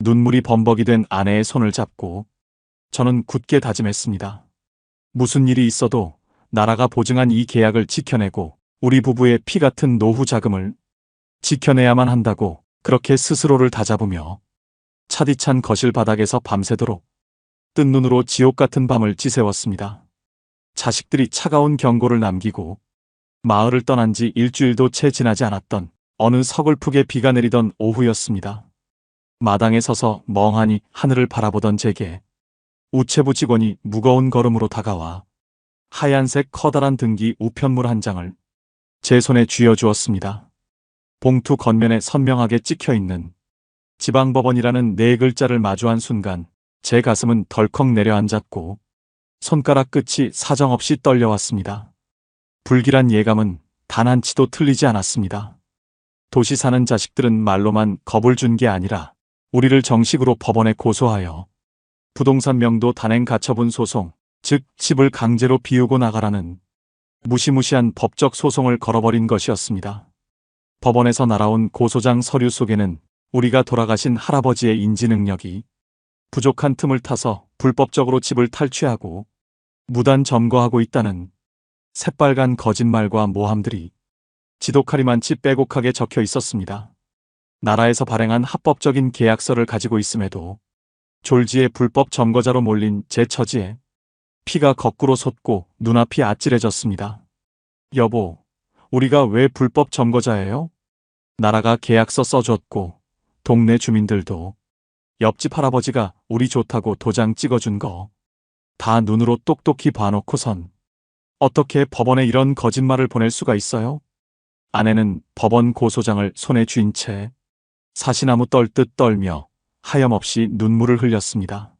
눈물이 범벅이 된 아내의 손을 잡고 저는 굳게 다짐했습니다. 무슨 일이 있어도 나라가 보증한 이 계약을 지켜내고 우리 부부의 피 같은 노후 자금을 지켜내야만 한다고 그렇게 스스로를 다잡으며 차디찬 거실 바닥에서 밤새도록 뜬 눈으로 지옥 같은 밤을 지새웠습니다. 자식들이 차가운 경고를 남기고 마을을 떠난 지 일주일도 채 지나지 않았던 어느 서글프게 비가 내리던 오후였습니다. 마당에 서서 멍하니 하늘을 바라보던 제게 우체부 직원이 무거운 걸음으로 다가와 하얀색 커다란 등기 우편물 한 장을 제 손에 쥐어주었습니다. 봉투 겉면에 선명하게 찍혀있는 지방법원이라는 네 글자를 마주한 순간 제 가슴은 덜컥 내려앉았고 손가락 끝이 사정없이 떨려왔습니다. 불길한 예감은 단 한치도 틀리지 않았습니다. 도시 사는 자식들은 말로만 겁을 준 게 아니라 우리를 정식으로 법원에 고소하여 부동산 명도 단행 가처분 소송, 즉 집을 강제로 비우고 나가라는 무시무시한 법적 소송을 걸어버린 것이었습니다. 법원에서 날아온 고소장 서류 속에는 우리가 돌아가신 할아버지의 인지 능력이 부족한 틈을 타서 불법적으로 집을 탈취하고 무단 점거하고 있다는 새빨간 거짓말과 모함들이 지독하리만치 빼곡하게 적혀 있었습니다. 나라에서 발행한 합법적인 계약서를 가지고 있음에도 졸지에 불법 점거자로 몰린 제 처지에 피가 거꾸로 솟고 눈앞이 아찔해졌습니다. 여보, 우리가 왜 불법 점거자예요? 나라가 계약서 써줬고 동네 주민들도 옆집 할아버지가 우리 좋다고 도장 찍어준 거 다 눈으로 똑똑히 봐놓고선 어떻게 법원에 이런 거짓말을 보낼 수가 있어요? 아내는 법원 고소장을 손에 쥔 채 사시나무 떨듯 떨며 하염없이 눈물을 흘렸습니다.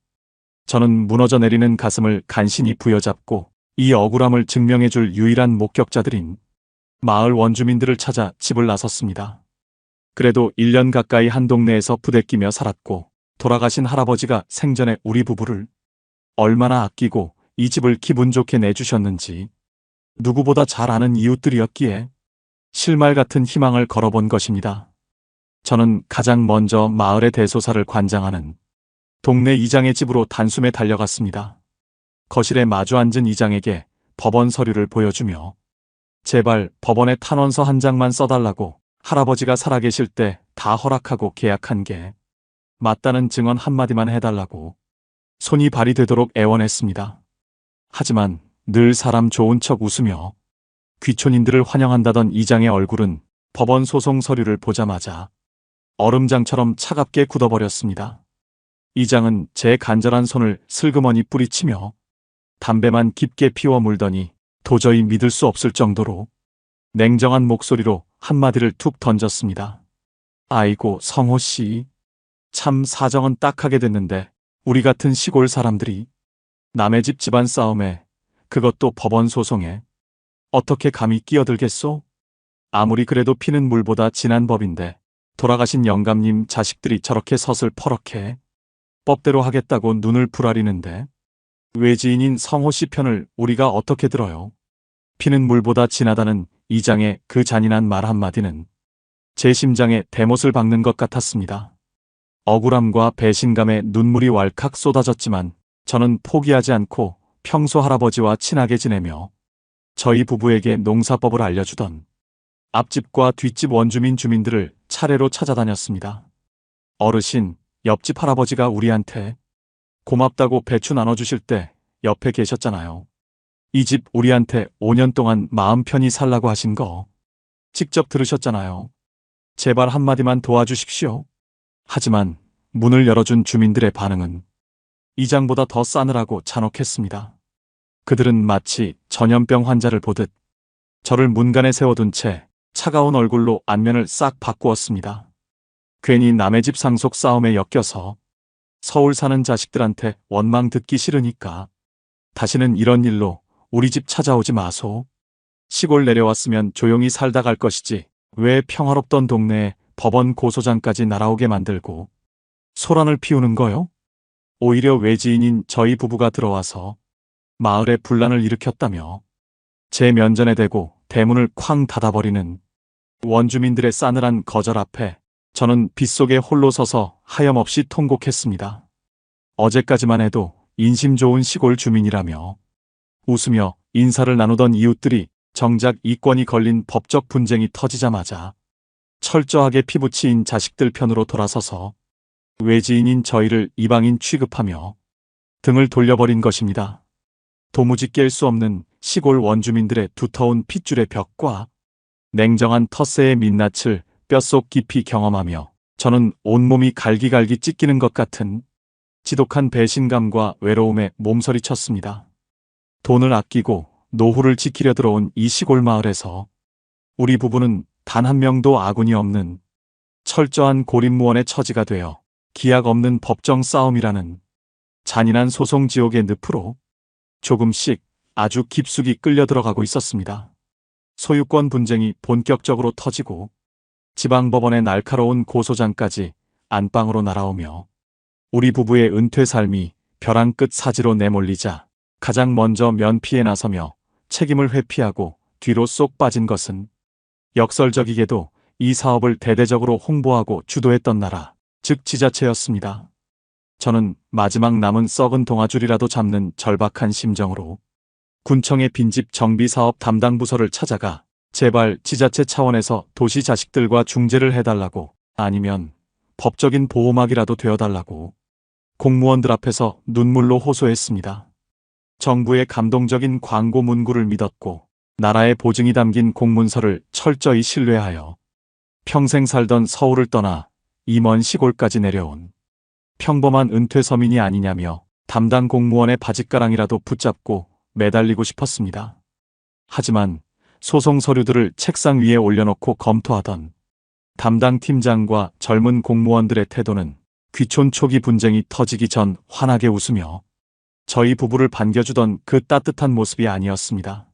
저는 무너져 내리는 가슴을 간신히 부여잡고 이 억울함을 증명해줄 유일한 목격자들인 마을 원주민들을 찾아 집을 나섰습니다. 그래도 1년 가까이 한 동네에서 부대끼며 살았고 돌아가신 할아버지가 생전에 우리 부부를 얼마나 아끼고 이 집을 기분 좋게 내주셨는지 누구보다 잘 아는 이웃들이었기에 실말 같은 희망을 걸어본 것입니다. 저는 가장 먼저 마을의 대소사를 관장하는 동네 이장의 집으로 단숨에 달려갔습니다. 거실에 마주 앉은 이장에게 법원 서류를 보여주며 제발 법원에 탄원서 한 장만 써달라고 할아버지가 살아계실 때 다 허락하고 계약한 게 맞다는 증언 한마디만 해달라고 손이 발이 되도록 애원했습니다. 하지만 늘 사람 좋은 척 웃으며 귀촌인들을 환영한다던 이장의 얼굴은 법원 소송 서류를 보자마자 얼음장처럼 차갑게 굳어버렸습니다. 이장은 제 간절한 손을 슬그머니 뿌리치며 담배만 깊게 피워 물더니 도저히 믿을 수 없을 정도로 냉정한 목소리로 한마디를 툭 던졌습니다. 아이고 성호 씨, 참 사정은 딱하게 됐는데 우리 같은 시골 사람들이 남의 집 집안 싸움에 그것도 법원 소송에 어떻게 감히 끼어들겠소? 아무리 그래도 피는 물보다 진한 법인데 돌아가신 영감님 자식들이 저렇게 서슬퍼렇게 법대로 하겠다고 눈을 부라리는데 외지인인 성호 씨 편을 우리가 어떻게 들어요? 피는 물보다 진하다는 이장의 그 잔인한 말 한마디는 제 심장에 대못을 박는 것 같았습니다. 억울함과 배신감에 눈물이 왈칵 쏟아졌지만 저는 포기하지 않고 평소 할아버지와 친하게 지내며 저희 부부에게 농사법을 알려주던 앞집과 뒷집 원주민 주민들을 차례로 찾아다녔습니다. 어르신, 옆집 할아버지가 우리한테 고맙다고 배추 나눠주실 때 옆에 계셨잖아요. 이 집 우리한테 5년 동안 마음 편히 살라고 하신 거 직접 들으셨잖아요. 제발 한마디만 도와주십시오. 하지만 문을 열어준 주민들의 반응은 이장보다 더 싸늘하고 잔혹했습니다. 그들은 마치 전염병 환자를 보듯 저를 문간에 세워둔 채 차가운 얼굴로 안면을 싹 바꾸었습니다. 괜히 남의 집 상속 싸움에 엮여서 서울 사는 자식들한테 원망 듣기 싫으니까 다시는 이런 일로 우리 집 찾아오지 마소. 시골 내려왔으면 조용히 살다 갈 것이지 왜 평화롭던 동네에 법원 고소장까지 날아오게 만들고 소란을 피우는 거요? 오히려 외지인인 저희 부부가 들어와서 마을에 분란을 일으켰다며 제 면전에 대고 대문을 쾅 닫아버리는 원주민들의 싸늘한 거절 앞에 저는 빗속에 홀로 서서 하염없이 통곡했습니다. 어제까지만 해도 인심 좋은 시골 주민이라며 웃으며 인사를 나누던 이웃들이 정작 이권이 걸린 법적 분쟁이 터지자마자 철저하게 피부치인 자식들 편으로 돌아서서 외지인인 저희를 이방인 취급하며 등을 돌려버린 것입니다. 도무지 깰 수 없는 시골 원주민들의 두터운 핏줄의 벽과 냉정한 텃세의 민낯을 뼛속 깊이 경험하며 저는 온몸이 갈기갈기 찢기는 것 같은 지독한 배신감과 외로움에 몸서리쳤습니다. 돈을 아끼고 노후를 지키려 들어온 이 시골 마을에서 우리 부부는 단 한 명도 아군이 없는 철저한 고립무원의 처지가 되어 기약 없는 법정 싸움이라는 잔인한 소송 지옥의 늪으로 조금씩 아주 깊숙이 끌려 들어가고 있었습니다. 소유권 분쟁이 본격적으로 터지고 지방법원의 날카로운 고소장까지 안방으로 날아오며 우리 부부의 은퇴 삶이 벼랑 끝 사지로 내몰리자 가장 먼저 면피에 나서며 책임을 회피하고 뒤로 쏙 빠진 것은 역설적이게도 이 사업을 대대적으로 홍보하고 주도했던 나라, 즉 지자체였습니다. 저는 마지막 남은 썩은 동아줄이라도 잡는 절박한 심정으로 군청의 빈집 정비사업 담당 부서를 찾아가 제발 지자체 차원에서 도시 자식들과 중재를 해달라고 아니면 법적인 보호막이라도 되어달라고 공무원들 앞에서 눈물로 호소했습니다. 정부의 감동적인 광고 문구를 믿었고 나라의 보증이 담긴 공문서를 철저히 신뢰하여 평생 살던 서울을 떠나 이 먼 시골까지 내려온 평범한 은퇴 서민이 아니냐며 담당 공무원의 바짓가랑이라도 붙잡고 매달리고 싶었습니다. 하지만 소송 서류들을 책상 위에 올려놓고 검토하던 담당 팀장과 젊은 공무원들의 태도는 귀촌 초기 분쟁이 터지기 전 환하게 웃으며 저희 부부를 반겨주던 그 따뜻한 모습이 아니었습니다.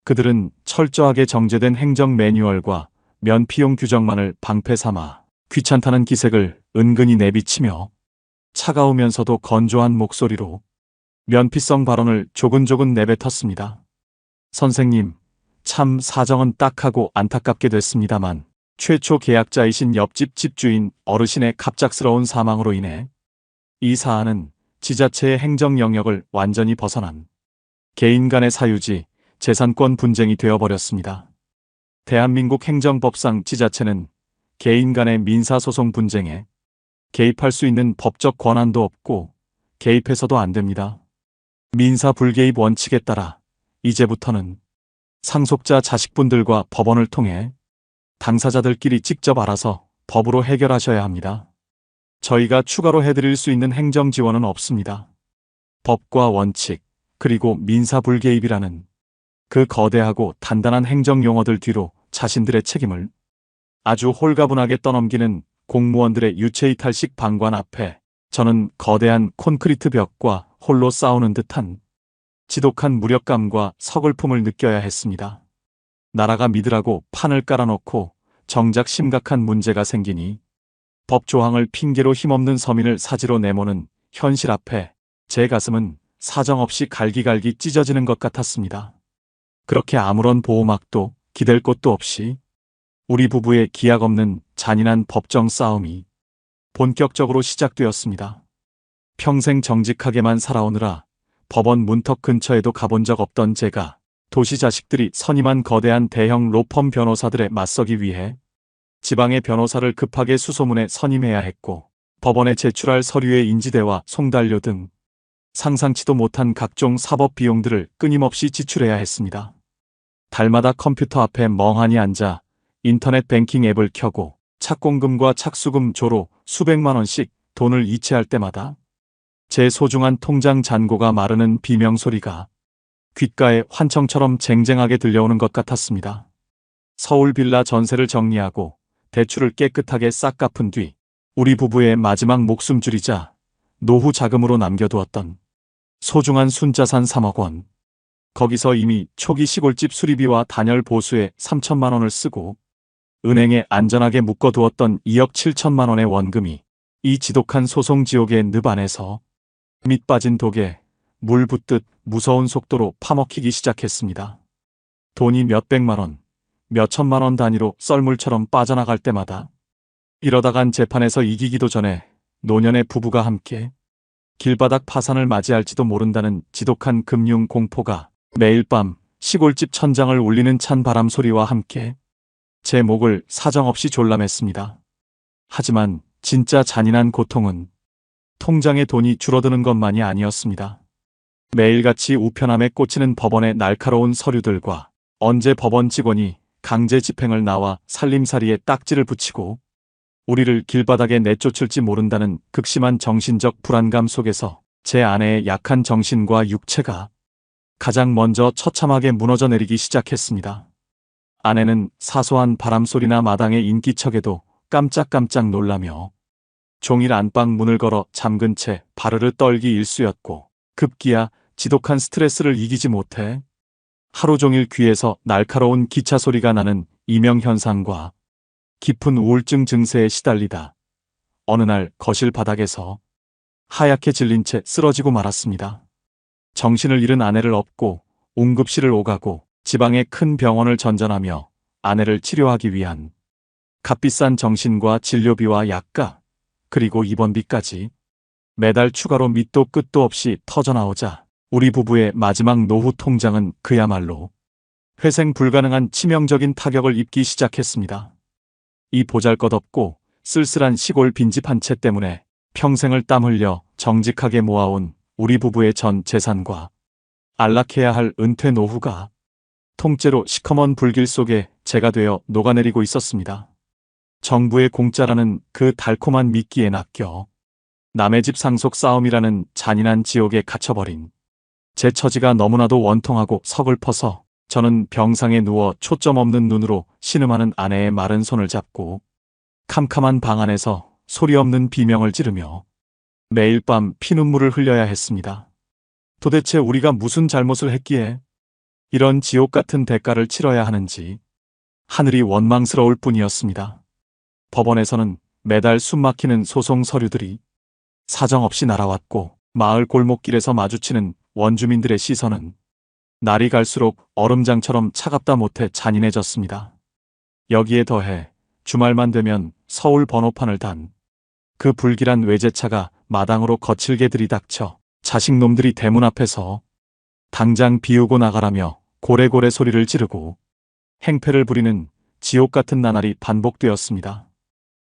그들은 철저하게 정제된 행정 매뉴얼과 면피용 규정만을 방패 삼아 귀찮다는 기색을 은근히 내비치며 차가우면서도 건조한 목소리로 면피성 발언을 조근조근 내뱉었습니다. 선생님, 참 사정은 딱하고 안타깝게 됐습니다만 최초 계약자이신 옆집 집주인 어르신의 갑작스러운 사망으로 인해 이 사안은 지자체의 행정 영역을 완전히 벗어난 개인 간의 사유지 재산권 분쟁이 되어버렸습니다. 대한민국 행정법상 지자체는 개인 간의 민사소송 분쟁에 개입할 수 있는 법적 권한도 없고 개입해서도 안 됩니다. 민사 불개입 원칙에 따라 이제부터는 상속자 자식분들과 법원을 통해 당사자들끼리 직접 알아서 법으로 해결하셔야 합니다. 저희가 추가로 해드릴 수 있는 행정 지원은 없습니다. 법과 원칙, 그리고 민사 불개입이라는 그 거대하고 단단한 행정 용어들 뒤로 자신들의 책임을 아주 홀가분하게 떠넘기는 공무원들의 유체이탈식 방관 앞에 저는 거대한 콘크리트 벽과 홀로 싸우는 듯한 지독한 무력감과 서글픔을 느껴야 했습니다. 나라가 믿으라고 판을 깔아놓고 정작 심각한 문제가 생기니 법조항을 핑계로 힘없는 서민을 사지로 내모는 현실 앞에 제 가슴은 사정없이 갈기갈기 찢어지는 것 같았습니다. 그렇게 아무런 보호막도 기댈 곳도 없이 우리 부부의 기약 없는 잔인한 법정 싸움이 본격적으로 시작되었습니다. 평생 정직하게만 살아오느라 법원 문턱 근처에도 가본 적 없던 제가 도시 자식들이 선임한 거대한 대형 로펌 변호사들에 맞서기 위해 지방의 변호사를 급하게 수소문에 선임해야 했고, 법원에 제출할 서류의 인지대와 송달료 등 상상치도 못한 각종 사법 비용들을 끊임없이 지출해야 했습니다. 달마다 컴퓨터 앞에 멍하니 앉아 인터넷 뱅킹 앱을 켜고 착공금과 착수금 조로 수백만 원씩 돈을 이체할 때마다 제 소중한 통장 잔고가 마르는 비명소리가 귓가에 환청처럼 쟁쟁하게 들려오는 것 같았습니다. 서울 빌라 전세를 정리하고 대출을 깨끗하게 싹 갚은 뒤 우리 부부의 마지막 목숨줄이자 노후 자금으로 남겨두었던 소중한 순자산 3억 원. 거기서 이미 초기 시골집 수리비와 단열 보수에 3천만 원을 쓰고 은행에 안전하게 묶어두었던 2억 7천만 원의 원금이 이 지독한 소송 지옥의 늪 안에서 밑 빠진 독에 물 붓듯 무서운 속도로 파먹히기 시작했습니다. 돈이 몇백만 원, 몇천만 원 단위로 썰물처럼 빠져나갈 때마다 이러다간 재판에서 이기기도 전에 노년의 부부가 함께 길바닥 파산을 맞이할지도 모른다는 지독한 금융 공포가 매일 밤 시골집 천장을 울리는 찬 바람 소리와 함께 제 목을 사정없이 졸라맸습니다. 하지만 진짜 잔인한 고통은 통장에 돈이 줄어드는 것만이 아니었습니다. 매일같이 우편함에 꽂히는 법원의 날카로운 서류들과 언제 법원 직원이 강제 집행을 나와 살림살이에 딱지를 붙이고 우리를 길바닥에 내쫓을지 모른다는 극심한 정신적 불안감 속에서 제 아내의 약한 정신과 육체가 가장 먼저 처참하게 무너져 내리기 시작했습니다. 아내는 사소한 바람소리나 마당의 인기척에도 깜짝깜짝 놀라며 종일 안방 문을 걸어 잠근 채 바르르 떨기 일쑤였고, 급기야 지독한 스트레스를 이기지 못해 하루 종일 귀에서 날카로운 기차 소리가 나는 이명현상과 깊은 우울증 증세에 시달리다 어느 날 거실 바닥에서 하얗게 질린 채 쓰러지고 말았습니다. 정신을 잃은 아내를 업고 응급실을 오가고 지방의 큰 병원을 전전하며 아내를 치료하기 위한 값비싼 정신과 진료비와 약가, 그리고 입원비까지 매달 추가로 밑도 끝도 없이 터져나오자 우리 부부의 마지막 노후 통장은 그야말로 회생 불가능한 치명적인 타격을 입기 시작했습니다. 이 보잘것없고 쓸쓸한 시골 빈집 한 채 때문에 평생을 땀 흘려 정직하게 모아온 우리 부부의 전 재산과 안락해야 할 은퇴 노후가 통째로 시커먼 불길 속에 재가 되어 녹아내리고 있었습니다. 정부의 공짜라는 그 달콤한 미끼에 낚여 남의 집 상속 싸움이라는 잔인한 지옥에 갇혀버린 제 처지가 너무나도 원통하고 서글퍼서 저는 병상에 누워 초점 없는 눈으로 신음하는 아내의 마른 손을 잡고 캄캄한 방 안에서 소리 없는 비명을 지르며 매일 밤 피눈물을 흘려야 했습니다. 도대체 우리가 무슨 잘못을 했기에 이런 지옥 같은 대가를 치러야 하는지 하늘이 원망스러울 뿐이었습니다. 법원에서는 매달 숨막히는 소송 서류들이 사정없이 날아왔고, 마을 골목길에서 마주치는 원주민들의 시선은 날이 갈수록 얼음장처럼 차갑다 못해 잔인해졌습니다. 여기에 더해 주말만 되면 서울 번호판을 단 그 불길한 외제차가 마당으로 거칠게 들이닥쳐 자식놈들이 대문 앞에서 당장 비우고 나가라며 고래고래 소리를 지르고 행패를 부리는 지옥 같은 나날이 반복되었습니다.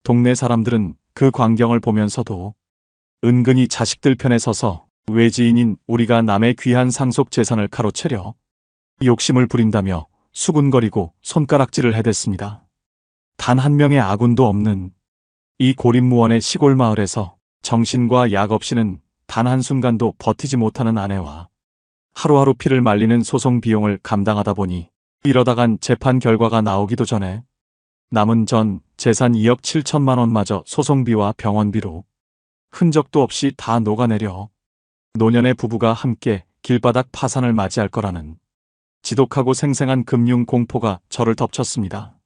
동네 사람들은 그 광경을 보면서도 은근히 자식들 편에 서서 외지인인 우리가 남의 귀한 상속 재산을 가로채려 욕심을 부린다며 수군거리고 손가락질을 해댔습니다. 단 한 명의 아군도 없는 이 고립무원의 시골 마을에서 정신과 약 없이는 단 한순간도 버티지 못하는 아내와 하루하루 피를 말리는 소송 비용을 감당하다 보니 이러다간 재판 결과가 나오기도 전에 남은 전 재산 2억 7천만 원마저 소송비와 병원비로 흔적도 없이 다 녹아내려 노년의 부부가 함께 길바닥 파산을 맞이할 거라는 지독하고 생생한 금융 공포가 저를 덮쳤습니다.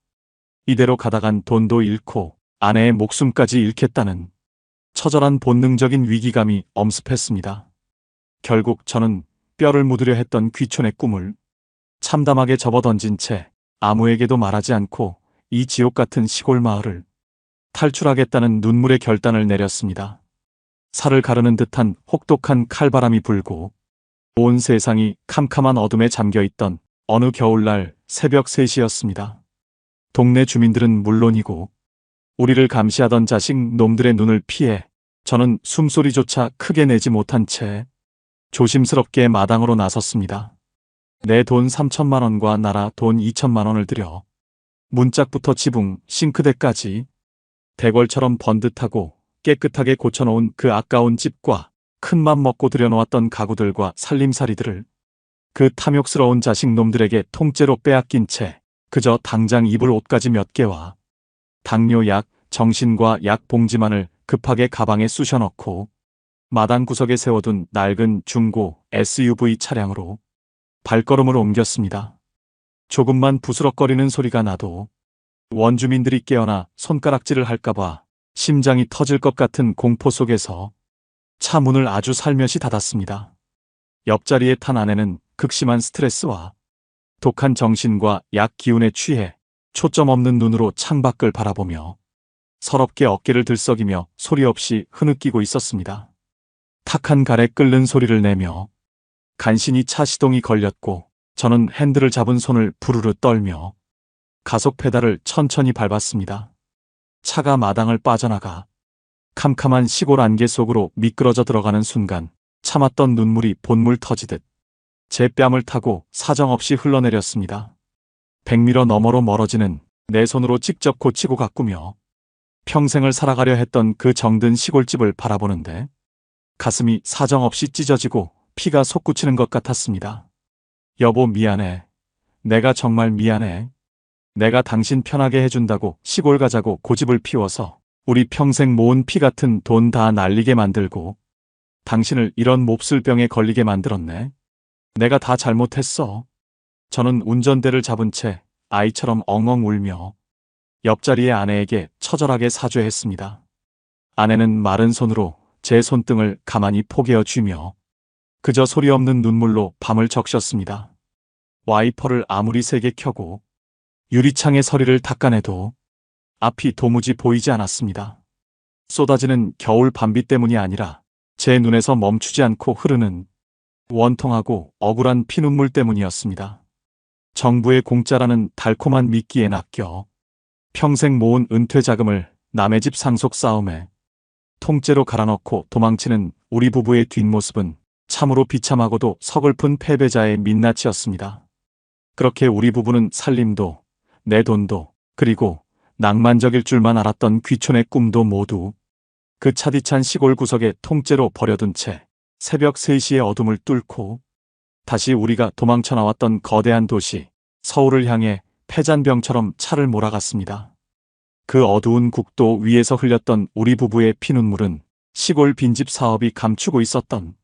이대로 가다간 돈도 잃고 아내의 목숨까지 잃겠다는 처절한 본능적인 위기감이 엄습했습니다. 결국 저는 뼈를 묻으려 했던 귀촌의 꿈을 참담하게 접어던진 채 아무에게도 말하지 않고 이 지옥 같은 시골 마을을 탈출하겠다는 눈물의 결단을 내렸습니다. 살을 가르는 듯한 혹독한 칼바람이 불고 온 세상이 캄캄한 어둠에 잠겨있던 어느 겨울날 새벽 3시였습니다. 동네 주민들은 물론이고 우리를 감시하던 자식 놈들의 눈을 피해 저는 숨소리조차 크게 내지 못한 채 조심스럽게 마당으로 나섰습니다. 내 돈 3천만 원과 나라 돈 2천만 원을 들여 문짝부터 지붕, 싱크대까지 대궐처럼 번듯하고 깨끗하게 고쳐놓은 그 아까운 집과 큰맘 먹고 들여놓았던 가구들과 살림살이들을 그 탐욕스러운 자식 놈들에게 통째로 빼앗긴 채 그저 당장 입을 옷가지 몇 개와 당뇨약, 정신과 약 봉지만을 급하게 가방에 쑤셔넣고 마당 구석에 세워둔 낡은 중고 SUV 차량으로 발걸음을 옮겼습니다. 조금만 부스럭거리는 소리가 나도 원주민들이 깨어나 손가락질을 할까봐 심장이 터질 것 같은 공포 속에서 차 문을 아주 살며시 닫았습니다. 옆자리에 탄 아내는 극심한 스트레스와 독한 정신과 약 기운에 취해 초점 없는 눈으로 창밖을 바라보며 서럽게 어깨를 들썩이며 소리 없이 흐느끼고 있었습니다. 탁한 갈에 끓는 소리를 내며 간신히 차 시동이 걸렸고 저는 핸들을 잡은 손을 부르르 떨며 가속 페달을 천천히 밟았습니다. 차가 마당을 빠져나가 캄캄한 시골 안개 속으로 미끄러져 들어가는 순간 참았던 눈물이 본물 터지듯 제 뺨을 타고 사정없이 흘러내렸습니다. 100m 너머로 멀어지는 내 손으로 직접 고치고 가꾸며 평생을 살아가려 했던 그 정든 시골집을 바라보는데 가슴이 사정없이 찢어지고 피가 솟구치는 것 같았습니다. 여보 미안해. 내가 정말 미안해. 내가 당신 편하게 해준다고 시골 가자고 고집을 피워서 우리 평생 모은 피 같은 돈 다 날리게 만들고 당신을 이런 몹쓸 병에 걸리게 만들었네. 내가 다 잘못했어. 저는 운전대를 잡은 채 아이처럼 엉엉 울며 옆자리의 아내에게 처절하게 사죄했습니다. 아내는 마른 손으로 제 손등을 가만히 포개어 쥐며 그저 소리 없는 눈물로 밤을 적셨습니다. 와이퍼를 아무리 세게 켜고 유리창에 서리를 닦아내도 앞이 도무지 보이지 않았습니다. 쏟아지는 겨울 밤비 때문이 아니라 제 눈에서 멈추지 않고 흐르는 원통하고 억울한 피눈물 때문이었습니다. 정부의 공짜라는 달콤한 미끼에 낚여 평생 모은 은퇴 자금을 남의 집 상속 싸움에 통째로 갈아넣고 도망치는 우리 부부의 뒷모습은 참으로 비참하고도 서글픈 패배자의 민낯이었습니다. 그렇게 우리 부부는 살림도 내 돈도 그리고 낭만적일 줄만 알았던 귀촌의 꿈도 모두 그 차디찬 시골 구석에 통째로 버려둔 채 새벽 3시의 어둠을 뚫고 다시 우리가 도망쳐 나왔던 거대한 도시 서울을 향해 패잔병처럼 차를 몰아갔습니다. 그 어두운 국도 위에서 흘렸던 우리 부부의 피눈물은 시골 빈집 사업이 감추고 있었던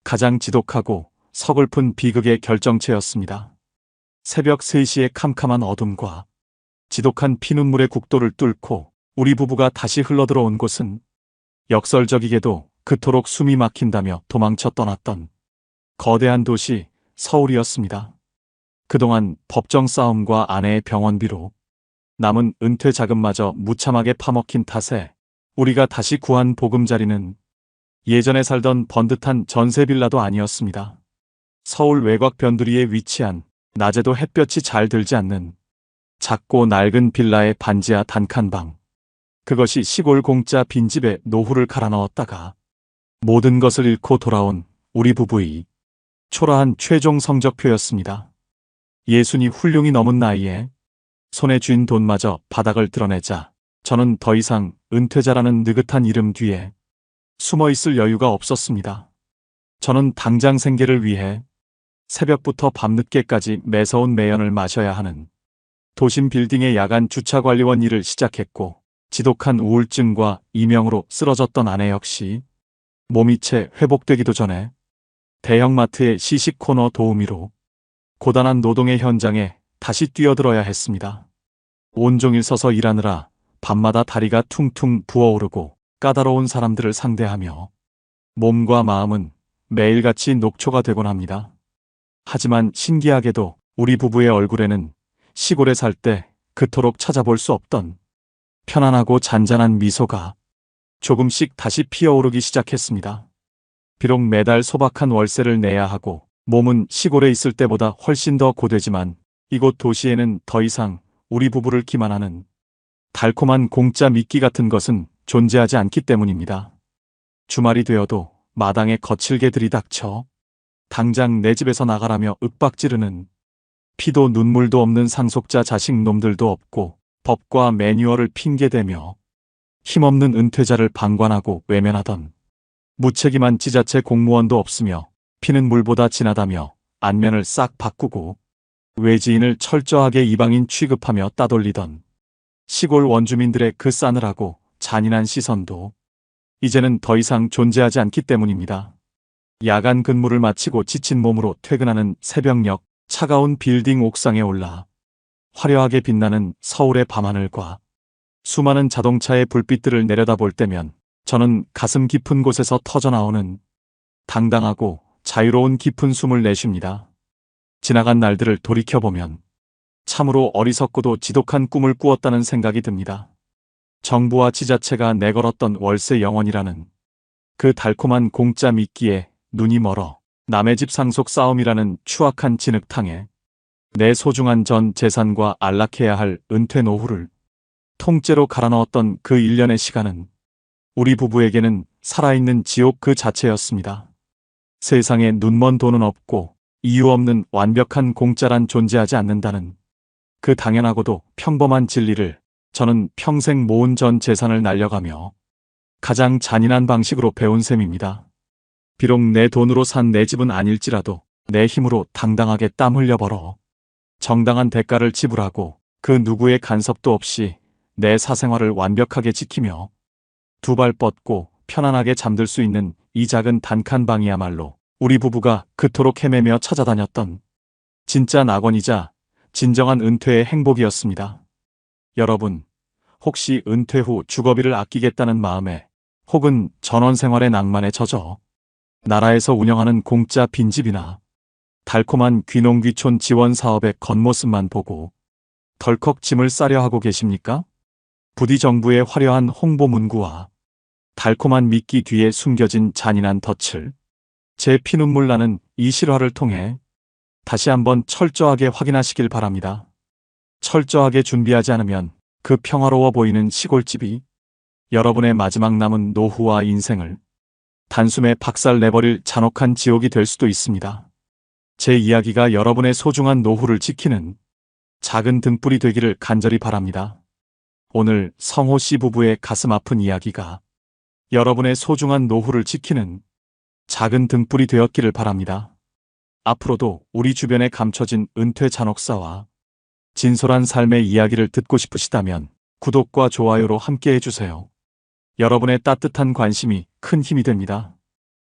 가장 지독하고 서글픈 비극의 결정체였습니다. 새벽 3시의 캄캄한 어둠과 지독한 피눈물의 국도를 뚫고 우리 부부가 다시 흘러들어온 곳은 역설적이게도 그토록 숨이 막힌다며 도망쳐 떠났던 거대한 도시 서울이었습니다. 그동안 법정 싸움과 아내의 병원비로 남은 은퇴 자금마저 무참하게 파먹힌 탓에 우리가 다시 구한 보금자리는 예전에 살던 번듯한 전세 빌라도 아니었습니다. 서울 외곽 변두리에 위치한 낮에도 햇볕이 잘 들지 않는 작고 낡은 빌라의 반지하 단칸방. 그것이 시골 공짜 빈집에 노후를 갈아 넣었다가 모든 것을 잃고 돌아온 우리 부부의 초라한 최종 성적표였습니다. 예순이 훌륭히 넘은 나이에 손에 쥔 돈마저 바닥을 드러내자 저는 더 이상 은퇴자라는 느긋한 이름 뒤에 숨어 있을 여유가 없었습니다. 저는 당장 생계를 위해 새벽부터 밤늦게까지 매서운 매연을 마셔야 하는 도심 빌딩의 야간 주차관리원 일을 시작했고 지독한 우울증과 이명으로 쓰러졌던 아내 역시 몸이 채 회복되기도 전에 대형마트의 시식 코너 도우미로 고단한 노동의 현장에 다시 뛰어들어야 했습니다. 온종일 서서 일하느라 밤마다 다리가 퉁퉁 부어오르고 까다로운 사람들을 상대하며 몸과 마음은 매일같이 녹초가 되곤 합니다. 하지만 신기하게도 우리 부부의 얼굴에는 시골에 살 때 그토록 찾아볼 수 없던 편안하고 잔잔한 미소가 조금씩 다시 피어오르기 시작했습니다. 비록 매달 소박한 월세를 내야 하고 몸은 시골에 있을 때보다 훨씬 더 고되지만 이곳 도시에는 더 이상 우리 부부를 기만하는 달콤한 공짜 미끼 같은 것은 존재하지 않기 때문입니다. 주말이 되어도 마당에 거칠게 들이닥쳐 당장 내 집에서 나가라며 윽박지르는 피도 눈물도 없는 상속자 자식 놈들도 없고 법과 매뉴얼을 핑계대며 힘없는 은퇴자를 방관하고 외면하던 무책임한 지자체 공무원도 없으며 피는 물보다 진하다며 안면을 싹 바꾸고 외지인을 철저하게 이방인 취급하며 따돌리던 시골 원주민들의 그 싸늘하고 잔인한 시선도 이제는 더 이상 존재하지 않기 때문입니다. 야간 근무를 마치고 지친 몸으로 퇴근하는 새벽녘 차가운 빌딩 옥상에 올라 화려하게 빛나는 서울의 밤하늘과 수많은 자동차의 불빛들을 내려다볼 때면 저는 가슴 깊은 곳에서 터져나오는 당당하고 자유로운 깊은 숨을 내쉽니다. 지나간 날들을 돌이켜보면 참으로 어리석고도 지독한 꿈을 꾸었다는 생각이 듭니다. 정부와 지자체가 내걸었던 월세 영원이라는 그 달콤한 공짜 미끼에 눈이 멀어 남의 집 상속 싸움이라는 추악한 진흙탕에 내 소중한 전 재산과 안락해야 할 은퇴 노후를 통째로 갈아넣었던 그 1년의 시간은 우리 부부에게는 살아있는 지옥 그 자체였습니다. 세상에 눈먼 돈은 없고 이유 없는 완벽한 공짜란 존재하지 않는다는 그 당연하고도 평범한 진리를 저는 평생 모은 전 재산을 날려가며 가장 잔인한 방식으로 배운 셈입니다. 비록 내 돈으로 산 내 집은 아닐지라도 내 힘으로 당당하게 땀 흘려 벌어 정당한 대가를 지불하고 그 누구의 간섭도 없이 내 사생활을 완벽하게 지키며 두 발 뻗고 편안하게 잠들 수 있는 이 작은 단칸 방이야말로 우리 부부가 그토록 헤매며 찾아다녔던 진짜 낙원이자 진정한 은퇴의 행복이었습니다. 여러분, 혹시 은퇴 후 주거비를 아끼겠다는 마음에 혹은 전원 생활의 낭만에 젖어 나라에서 운영하는 공짜 빈집이나 달콤한 귀농귀촌 지원 사업의 겉모습만 보고 덜컥 짐을 싸려 하고 계십니까? 부디 정부의 화려한 홍보 문구와 달콤한 미끼 뒤에 숨겨진 잔인한 덫을 제 피눈물 나는 이 실화를 통해 다시 한번 철저하게 확인하시길 바랍니다. 철저하게 준비하지 않으면 그 평화로워 보이는 시골집이 여러분의 마지막 남은 노후와 인생을 단숨에 박살내버릴 잔혹한 지옥이 될 수도 있습니다. 제 이야기가 여러분의 소중한 노후를 지키는 작은 등불이 되기를 간절히 바랍니다. 오늘 성호 씨 부부의 가슴 아픈 이야기가 여러분의 소중한 노후를 지키는 작은 등불이 되었기를 바랍니다. 앞으로도 우리 주변에 감춰진 은퇴 잔혹사와 진솔한 삶의 이야기를 듣고 싶으시다면 구독과 좋아요로 함께 해주세요. 여러분의 따뜻한 관심이 큰 힘이 됩니다.